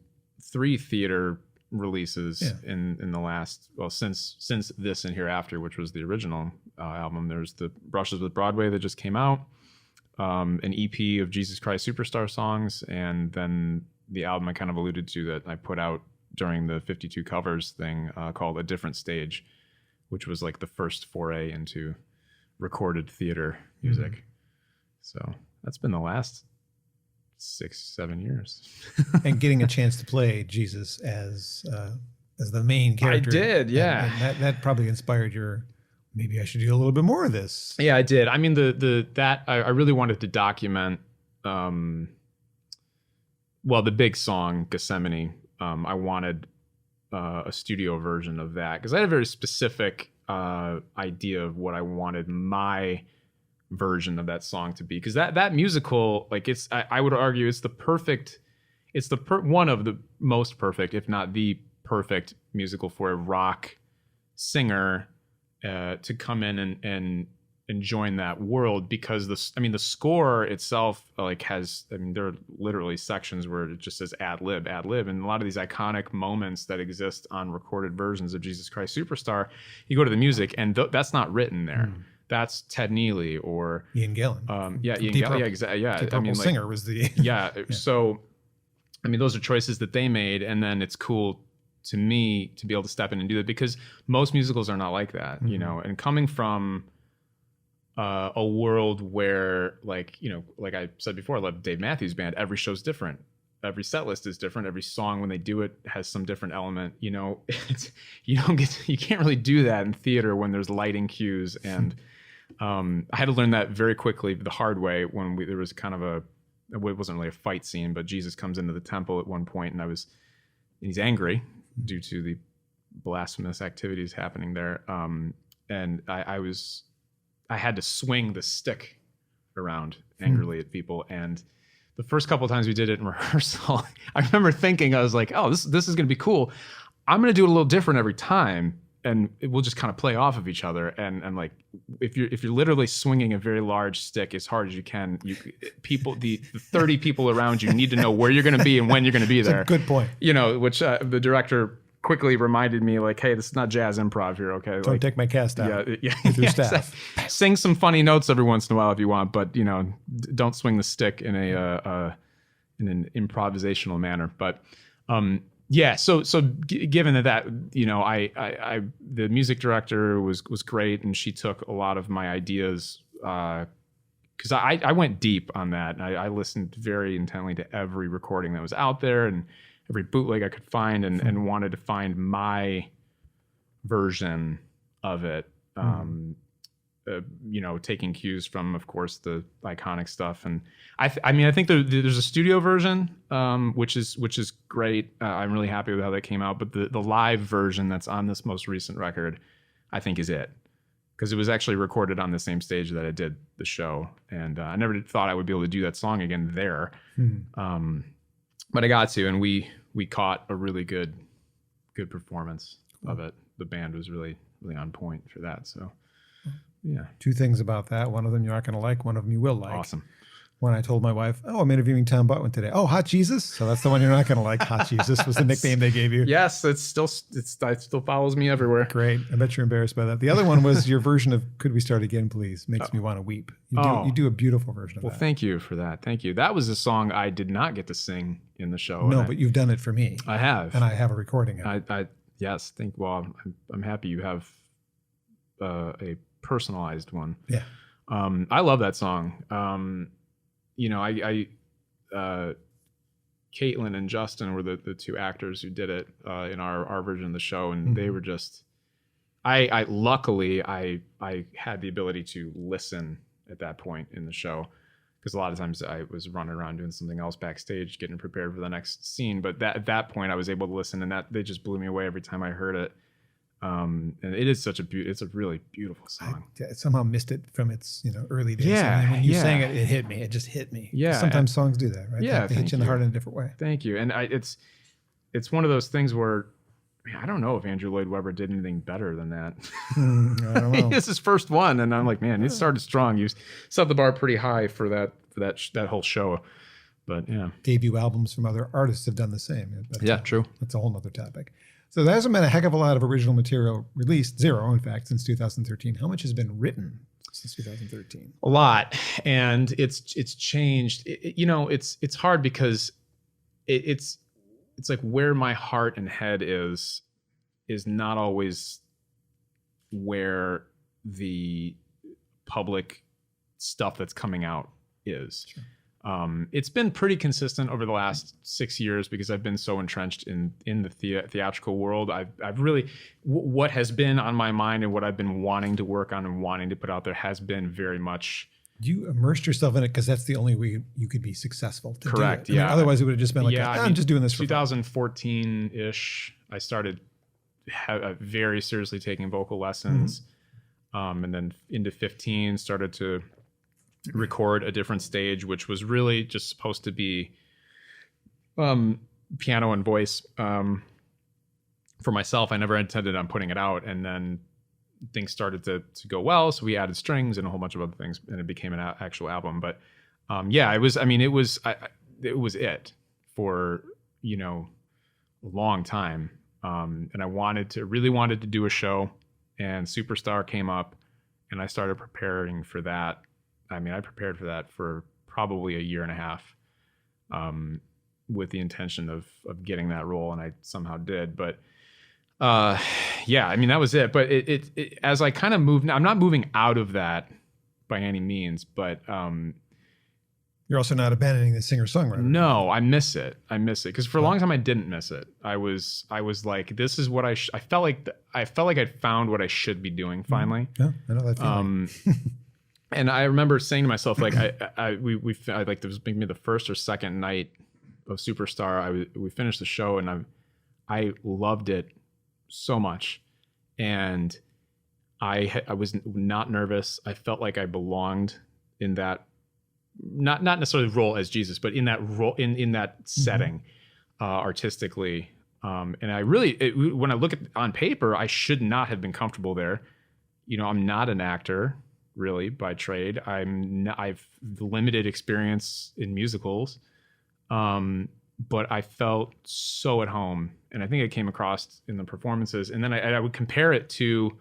theater releases in the last, well, since This and Hereafter, which was the original album. There's the Brushes with Broadway that just came out, an EP of Jesus Christ Superstar songs, and then the album I kind of alluded to that I put out during the 52 covers thing called A Different Stage, which was like the first foray into recorded theater music. So that's been the last 6-7 years. And getting a chance to play Jesus as the main character. I did, yeah. And that probably inspired your, maybe I should do a little bit more of this. Yeah, I did. I mean, I really wanted to document, the big song Gethsemane. I wanted a studio version of that because I had a very specific idea of what I wanted my version of that song to be, because that musical, like, it's I would argue it's one of the most perfect, if not the perfect musical for a rock singer to come in and join that world, because the score itself there are literally sections where it just says ad lib, and a lot of these iconic moments that exist on recorded versions of Jesus Christ Superstar, you go to the music and that's not written there. That's Ted Neely or Ian Gillan. Ian Gillan. Yeah, exactly. Yeah, Deep Purple Singer was the yeah. So, I mean, those are choices that they made, and then it's cool to me to be able to step in and do that, because most musicals are not like that, you know. And coming from a world where, like I said before, I love Dave Matthews Band. Every show's different. Every set list is different. Every song, when they do it, has some different element. You know, you can't really do that in theater when there's lighting cues. And I had to learn that very quickly, the hard way, when there was kind of it wasn't really a fight scene, but Jesus comes into the temple at one point, and he's angry due to the blasphemous activities happening there. And I had to swing the stick around angrily at people. And the first couple of times we did it in rehearsal, I remember thinking, I was like, oh, this is going to be cool. I'm going to do it a little different every time, and we'll just kind of play off of each other. And like, if you're literally swinging a very large stick as hard as you can, the 30 people around you need to know where you're going to be and when you're going to be there. That's a good point. Which the director quickly reminded me, like, hey, this is not jazz improv here, okay? Don't take my cast out with your staff. Exactly. Sing some funny notes every once in a while if you want, but don't swing the stick in an improvisational manner. But so given that the music director was great, and she took a lot of my ideas because I went deep on that, and I listened very intently to every recording that was out there and every bootleg I could find, and wanted to find my version of it. Taking cues from, of course, the iconic stuff. And I think there's a studio version, which is great. I'm really happy with how that came out. But the live version that's on this most recent record, I think, is it. Because it was actually recorded on the same stage that I did the show. And I never thought I would be able to do that song again there. But I got to, and we caught a really good performance of it. The band was really, really on point for that. So, yeah. 2 things about that. One of them you're not going to like. One of them you will like. Awesome. When I told my wife, I'm interviewing Tom Butwin today. Oh, Hot Jesus. So that's the one you're not going to like. Hot Jesus was the nickname they gave you. Yes, it still follows me everywhere. Great. I bet you're embarrassed by that. The other one was your version of "Could We Start Again, Please?" Makes me want to weep. You do a beautiful version of that. Well, thank you for that. Thank you. That was a song I did not get to sing in the show. No, but you've done it for me. I have, and I have a recording of it. Yes. I'm happy you have a personalized one. Yeah. I love that song. Caitlin and Justin were the 2 actors who did it in our version of the show, and they were just. Luckily I had the ability to listen at that point in the show, because a lot of times I was running around doing something else backstage, getting prepared for the next scene. But at that point I was able to listen, and that they just blew me away every time I heard it. And it is it's a really beautiful song. I somehow missed it from its early days. Yeah, and when you sang it, it hit me. It just hit me. Yeah. Sometimes songs do that, right? Yeah, they hit you in the heart in a different way. Thank you. And it's one of those things where I don't know if Andrew Lloyd Webber did anything better than that. I don't know. It's his first one, and I'm like, man, it started strong. You set the bar pretty high for that whole show. But yeah, debut albums from other artists have done the same. True. That's a whole other topic. So there hasn't been a heck of a lot of original material released, 0 in fact, since 2013. How much has been written since 2013? A lot, and it's changed. It's hard because it's like where my heart and head is not always where the public stuff that's coming out is. Sure. It's been pretty consistent over the last 6 years because I've been so entrenched in the theatrical world. I've really, what has been on my mind and what I've been wanting to work on and wanting to put out there has been very much. You immersed yourself in it because that's the only way you could be successful. Correct. Do it. Yeah. Otherwise, it would have just been like, I'm just doing this for 2014-ish. I started very seriously taking vocal lessons, and then into 15 started to record a different stage, which was really just supposed to be piano and voice for myself. I never intended on putting it out, and then things started to go well, so we added strings and a whole bunch of other things, and it became an actual album. But it was it for a long time, and I really wanted to do a show, and Superstar came up, and I started preparing for that. I prepared for that for probably a year and a half, with the intention of getting that role, and I somehow did. But that was it. But it as I kind of moved, I'm not moving out of that by any means, but you're also not abandoning the singer-songwriter. No, I miss it because for a long time I didn't miss it. I was like, this is what I felt like I'd found what I should be doing finally. Yeah, I know that feeling. And I remember saying to myself, like, I like, there was maybe the first or second night of Superstar. We finished the show, and I loved it so much, and I was not nervous. I felt like I belonged in that, not necessarily role as Jesus, but in that role, in that setting, artistically. And I really, when I look at on paper, I should not have been comfortable there. You know, I'm not an actor really by trade. I've limited experience in musicals. But I felt so at home, and I think it came across in the performances. And then I would compare it to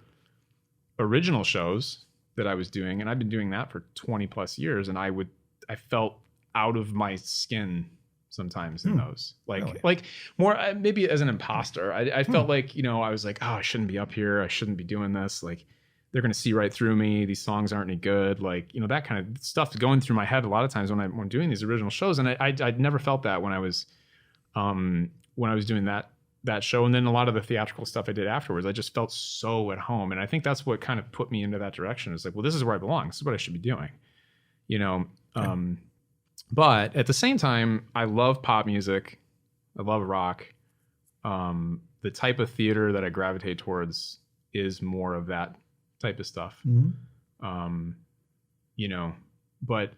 original shows that I was doing, and I've been doing that for 20 plus years, and I felt out of my skin sometimes in those, like more maybe as an imposter. I felt like, you know, I was like, oh, I shouldn't be up here, I shouldn't be doing this, like they're going to see right through me, these songs aren't any good, like, you know, that kind of stuff going through my head a lot of times when I'm doing these original shows. And I'd never felt that when I was doing that show. And then a lot of the theatrical stuff I did afterwards, I just felt so at home. And I think that's what kind of put me into that direction. It's like, well, this is where I belong, this is what I should be doing, you know. Okay. But at the same time, I love pop music, I love rock. The type of theater that I gravitate towards is more of that type of stuff. You know, but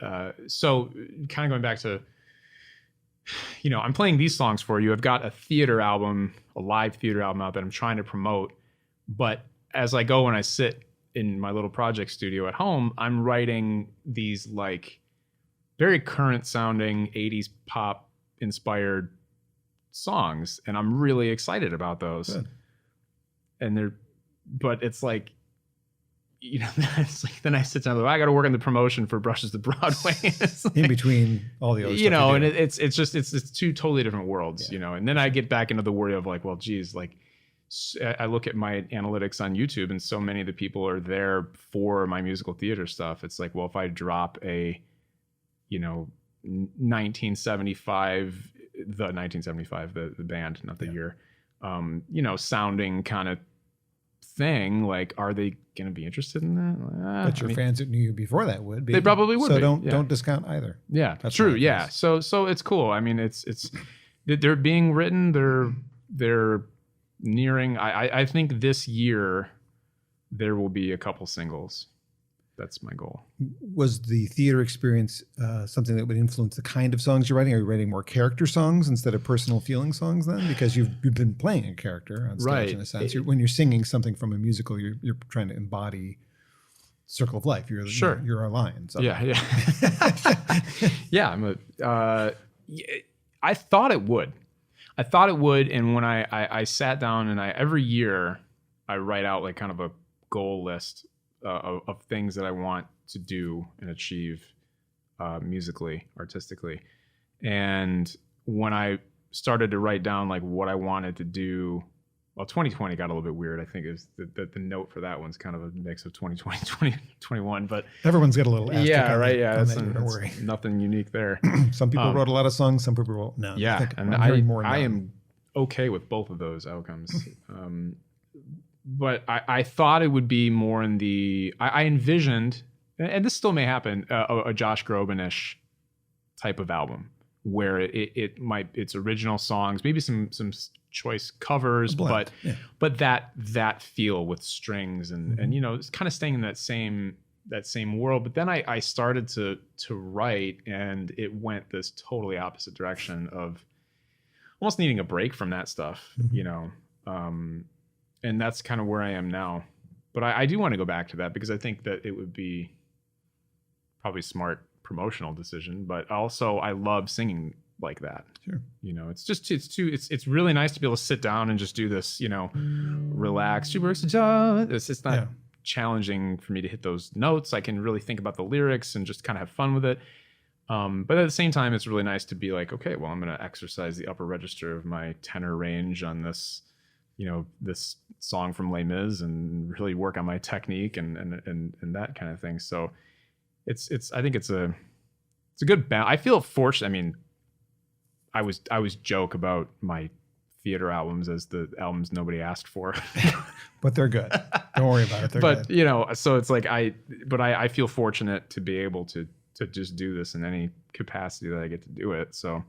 so kind of going back to, you know, I'm playing these songs for you. I've got a theater album, a live theater album out that I'm trying to promote. But as I go and I sit in my little project studio at home, I'm writing these like very current sounding 80s pop inspired songs. And I'm really excited about those. Good. And but it's like, you know, it's like then I sit down, I got to work on the promotion for Brushes to Broadway. Like, in between all the other stuff, you know, and it's just, it's two totally different worlds, you know. And then I get back into the worry of like, well, geez, like I look at my analytics on YouTube and so many of the people are there for my musical theater stuff. It's like, well, if I drop a, you know, 1975, the band, not the year, you know, sounding kind of thing, like, are they going to be interested in that? But your fans that knew you before that would be. They probably would. So be. don't discount either. Yeah, that's true. Yeah. So it's cool. I mean, it's they're being written. They're nearing. I think this year there will be a couple singles. That's my goal. Was the theater experience something that would influence the kind of songs you're writing? Are you writing more character songs instead of personal feeling songs then? Because you've been playing a character on stage, right, in a sense. When you're singing something from a musical, you're trying to embody Circle of Life. You're our lion. So. Yeah. Yeah. I thought it would. And when I sat down and every year I write out like kind of a goal list of things that I want to do and achieve musically, artistically. And when I started to write down like what I wanted to do, well, 2020 got a little bit weird. I think is the note for that one's kind of a mix of 2020, 2021, but everyone's got a little asterisk. Yeah, right. Yeah, that's nothing unique there. Some people wrote a lot of songs, some people wrote no. Yeah, I am okay with both of those outcomes. But I thought it would be more in I envisioned, and this still may happen, a Josh Groban-ish type of album where it's original songs, maybe some choice covers, but that feel with strings and you know, it's kind of staying in that same world. But then I started to write, and it went this totally opposite direction of almost needing a break from that stuff, you know. And that's kind of where I am now. But I do want to go back to that because I think that it would be probably a smart promotional decision. But also I love singing like that. Sure. You know, it's really nice to be able to sit down and just do this, you know, relax. It's not challenging for me to hit those notes. I can really think about the lyrics and just kind of have fun with it. But at the same time, it's really nice to be like, okay, well, I'm going to exercise the upper register of my tenor range on this, you know, this song from Les Mis and really work on my technique and that kind of thing. So I think it's a good balance. I feel fortunate. I mean, I was joke about my theater albums as the albums nobody asked for. But they're good. Don't worry about it. They're But good. so it's like I feel fortunate to be able to just do this in any capacity that I get to do it. So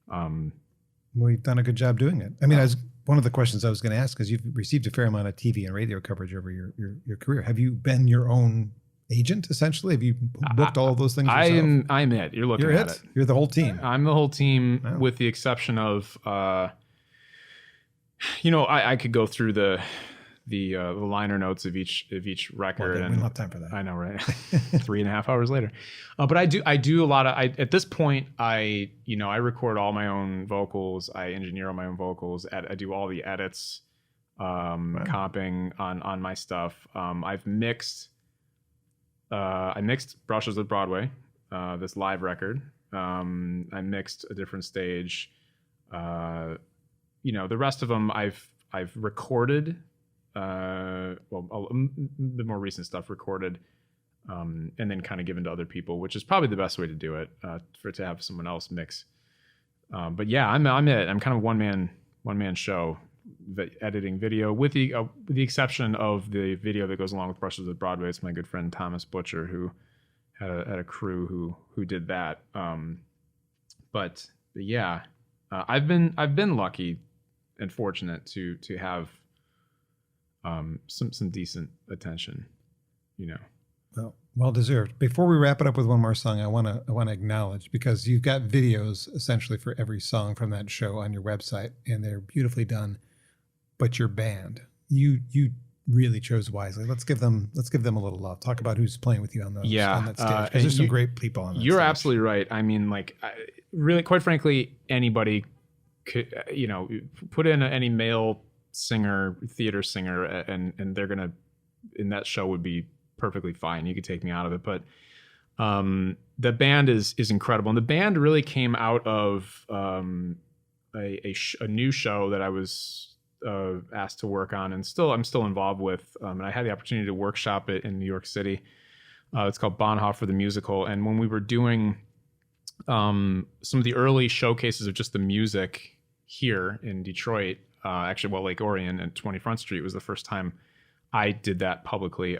Well, you've done a good job doing it. I mean, one of the questions I was going to ask is you've received a fair amount of TV and radio coverage over your career. Have you been your own agent essentially? Have you booked all of those things yourself? I'm it. You're looking You're at it. it. You're the whole team. I'm the whole team, Wow. with the exception of I could go through the liner notes of each record. Well, we and don't have time for that. I know, right? 3.5 hours later. But I do a lot of, at this point, I record all my own vocals. I engineer all my own vocals. I do all the edits, comping on my stuff. I mixed Brushes with Broadway, this live record. I mixed A Different Stage. The rest of them I've recorded. The more recent stuff recorded, and then kind of given to other people, which is probably the best way to do it, to have someone else mix. But yeah, I'm it. I'm kind of one man show, editing video, with the exception of the video that goes along with Brushes with Broadway. It's my good friend Thomas Butcher who had a crew who did that. But yeah, I've been lucky and fortunate to have some decent attention, Well deserved. Before we wrap it up with one more song, I want to acknowledge, because you've got videos essentially for every song from that show on your website, and they're beautifully done. But your band, you really chose wisely. Let's give them a little love. Talk about who's playing with you on that stage. 'Cause there's some great people on that You're stage. absolutely right. I mean, really, quite frankly, anybody could, put in any male singer, theater singer, and they're gonna, in that show, would be perfectly fine. You could take me out of it, but the band is incredible, and the band really came out of a new show that I was asked to work on, and I'm still involved with, and I had the opportunity to workshop it in New York City. It's called Bonhoeffer the Musical, and when we were doing some of the early showcases of just the music here in Detroit, Lake Orion and 20 Front Street was the first time I did that publicly.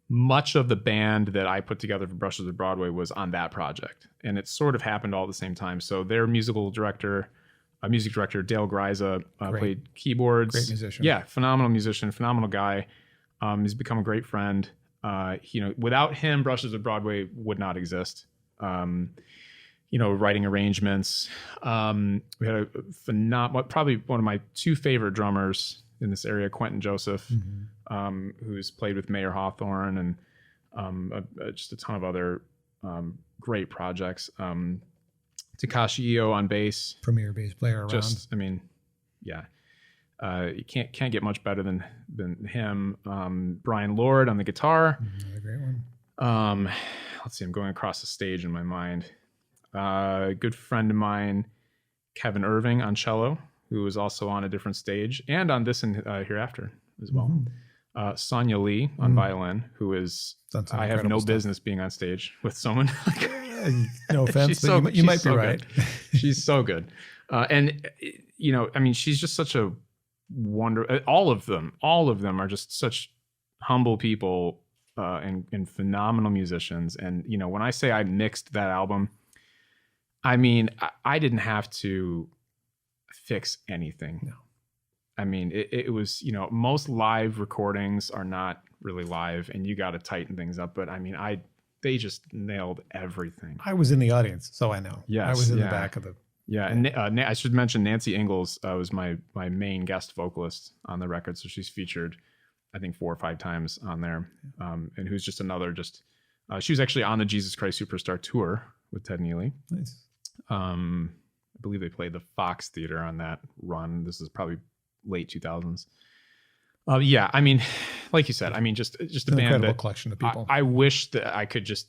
Much of the band that I put together for Brushes with Broadway was on that project, and it sort of happened all at the same time. So their music director, Dale Greiza, played keyboards. Great musician. Yeah, phenomenal musician, phenomenal guy. He's become a great friend. Without him, Brushes with Broadway would not exist. Writing arrangements. We had a phenomenal, probably one of my two favorite drummers in this area, Quentin Joseph, who's played with Mayer Hawthorne and just a ton of other great projects. Takashi Io on bass. Premier bass player around. You can't get much better than him. Brian Lord on the guitar. Another great one. Let's see, I'm going across the stage in my mind. A good friend of mine, Kevin Irving on cello, who was also on A Different Stage and on This and Hereafter as well. Sonia Lee on violin, who is, I have no business being on stage with someone. No offense, but you might be right. She's so good. She's just such a wonder. All of them are just such humble people and phenomenal musicians. And, when I say I mixed that album, I mean, I didn't have to fix anything. No. I mean, it was, most live recordings are not really live and you got to tighten things up. But I mean, they just nailed everything. I was in the audience, so I know. Yes, I was in the back of the. Yeah. And I should mention Nancy Ingalls was my main guest vocalist on the record. So she's featured, I think, 4 or 5 times on there. And who's just another, she was actually on the Jesus Christ Superstar tour with Ted Neely. Nice. I believe they played the Fox Theater on that run. This is probably late 2000s. Yeah, I mean, like you said, I mean, just a band, incredible collection of people. I wish that I could just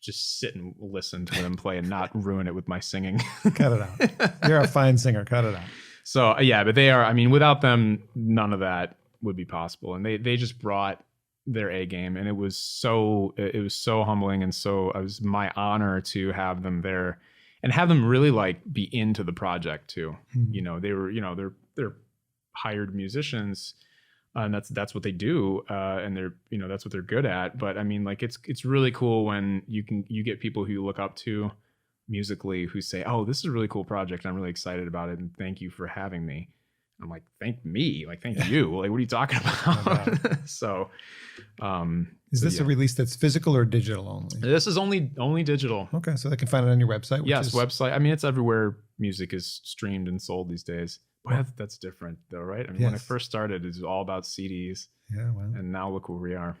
sit and listen to them play and not ruin it with my singing. Cut it out. You're a fine singer. Cut it out. So yeah, but they are. I mean, without them, none of that would be possible. And they just brought their A game, and it was so humbling, and it was my honor to have them there. and have them really like be into the project too. Mhm. You know, they were, you know, they're hired musicians, and that's what they do, and they're, you know, that's what they're good at. But I mean, like it's really cool when you get people who you look up to musically who say, "Oh, this is a really cool project. I'm really excited about it, and thank you for having me." I'm like, "Thank me? Like, thank you? Like, what are you talking about?" So, Is this a release that's physical or digital only? this is only digital. Okay, so they can find it on your website. Yes, website. I mean, it's everywhere music is streamed and sold these days. But that's different, though, right? I mean, when I first started, it was all about CDs. Yeah, well. And now look where we are.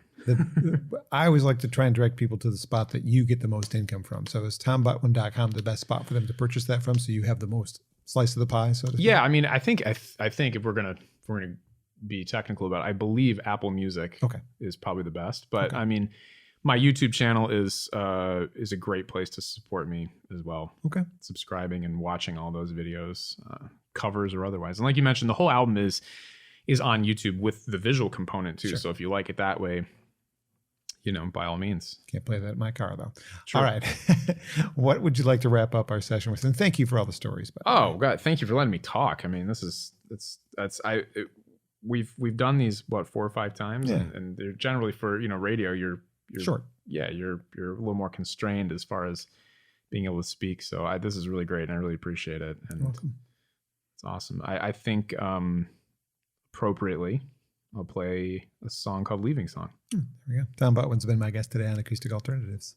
I always like to try and direct people to the spot that you get the most income from. So is tombutwin.com the best spot for them to purchase that from, so you have the most slice of the pie, so to speak? Yeah, I mean, I think if we're gonna be technical about it, I believe Apple Music is probably the best. But I mean, my YouTube channel is a great place to support me as well. Okay. Subscribing and watching all those videos, covers or otherwise. And like you mentioned, the whole album is on YouTube with the visual component too. Sure. So if you like it that way, you know, by all means. Can't play that in my car though. Sure. All right. What would you like to wrap up our session with? And thank you for all the stories. God, thank you for letting me talk. I mean, we've done these 4 or 5 times, and they're generally for, you know, radio. You're short. Yeah, you're a little more constrained as far as being able to speak. So this is really great, and I really appreciate it. And welcome. It's awesome. I think appropriately, I'll play a song called "Leaving Song." There we go. Tom Butwin's been my guest today on Acoustic Alternatives.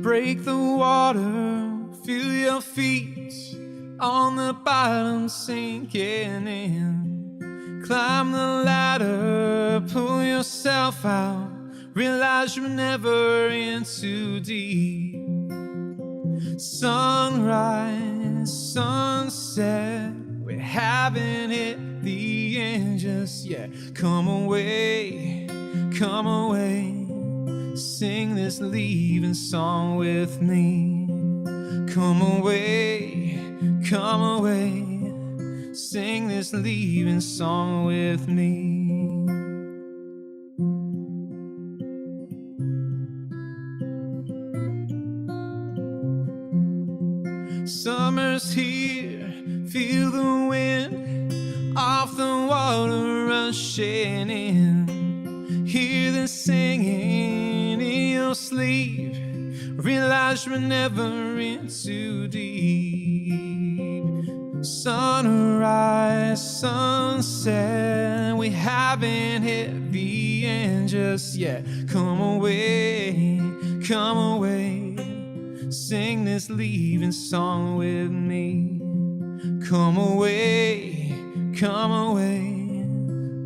Break the water, feel your feet on the bottom sinking in. Climb the ladder, pull yourself out, realize you're never in too deep. Sunrise, sunset, we haven't hit the end just yet. Come away, sing this leaving song with me. Come away, sing this leaving song with me. Summer's here, feel the wind off the water rushing in. Hear the singing in your sleep, realize you're never in too deep. Sunrise, sunset, we haven't hit the end just yet. Come away, sing this leaving song with me. Come away,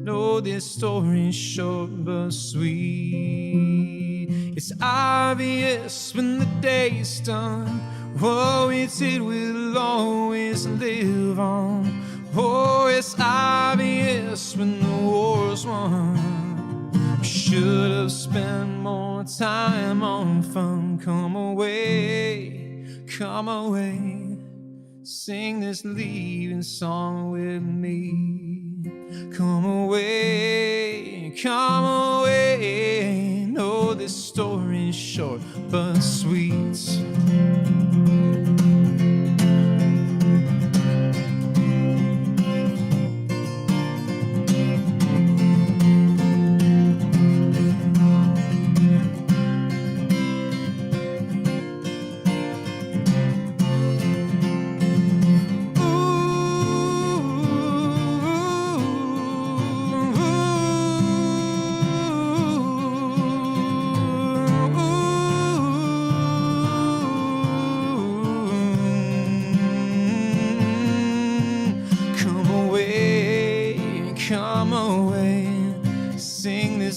know this story's short but sweet. It's obvious when the day's done, what we did will always live on. Oh, it's obvious when the war's won, we should have spent more time on fun. Come away, sing this leaving song with me. Come away, know this story's short but sweet.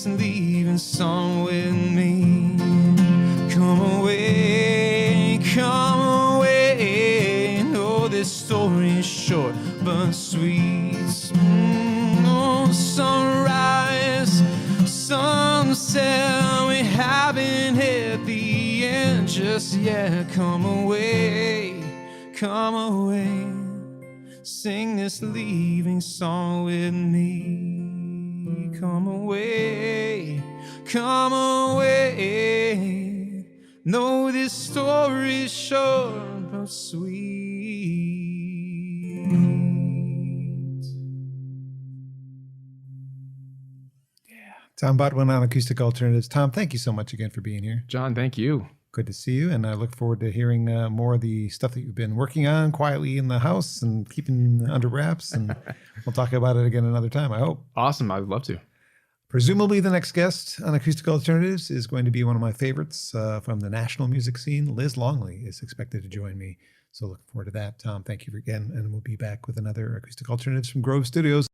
Leaving song with me. Come away, know this story's short but sweet. Oh, sunrise, sunset, we haven't hit the end just yet. Come away, sing this leaving song with me. Come away, come away. No, this story's short but sweet. Tom Butwin on Acoustic Alternatives. Tom, thank you so much again for being here. John, thank you. Good to see you, and I look forward to hearing more of the stuff that you've been working on quietly in the house and keeping under wraps, and we'll talk about it again another time, I hope. Awesome. I would love to. Presumably the next guest on Acoustic Alternatives is going to be one of my favorites from the national music scene. Liz Longley is expected to join me, so look forward to that. Tom, thank you again, and we'll be back with another Acoustic Alternatives from Grove Studios.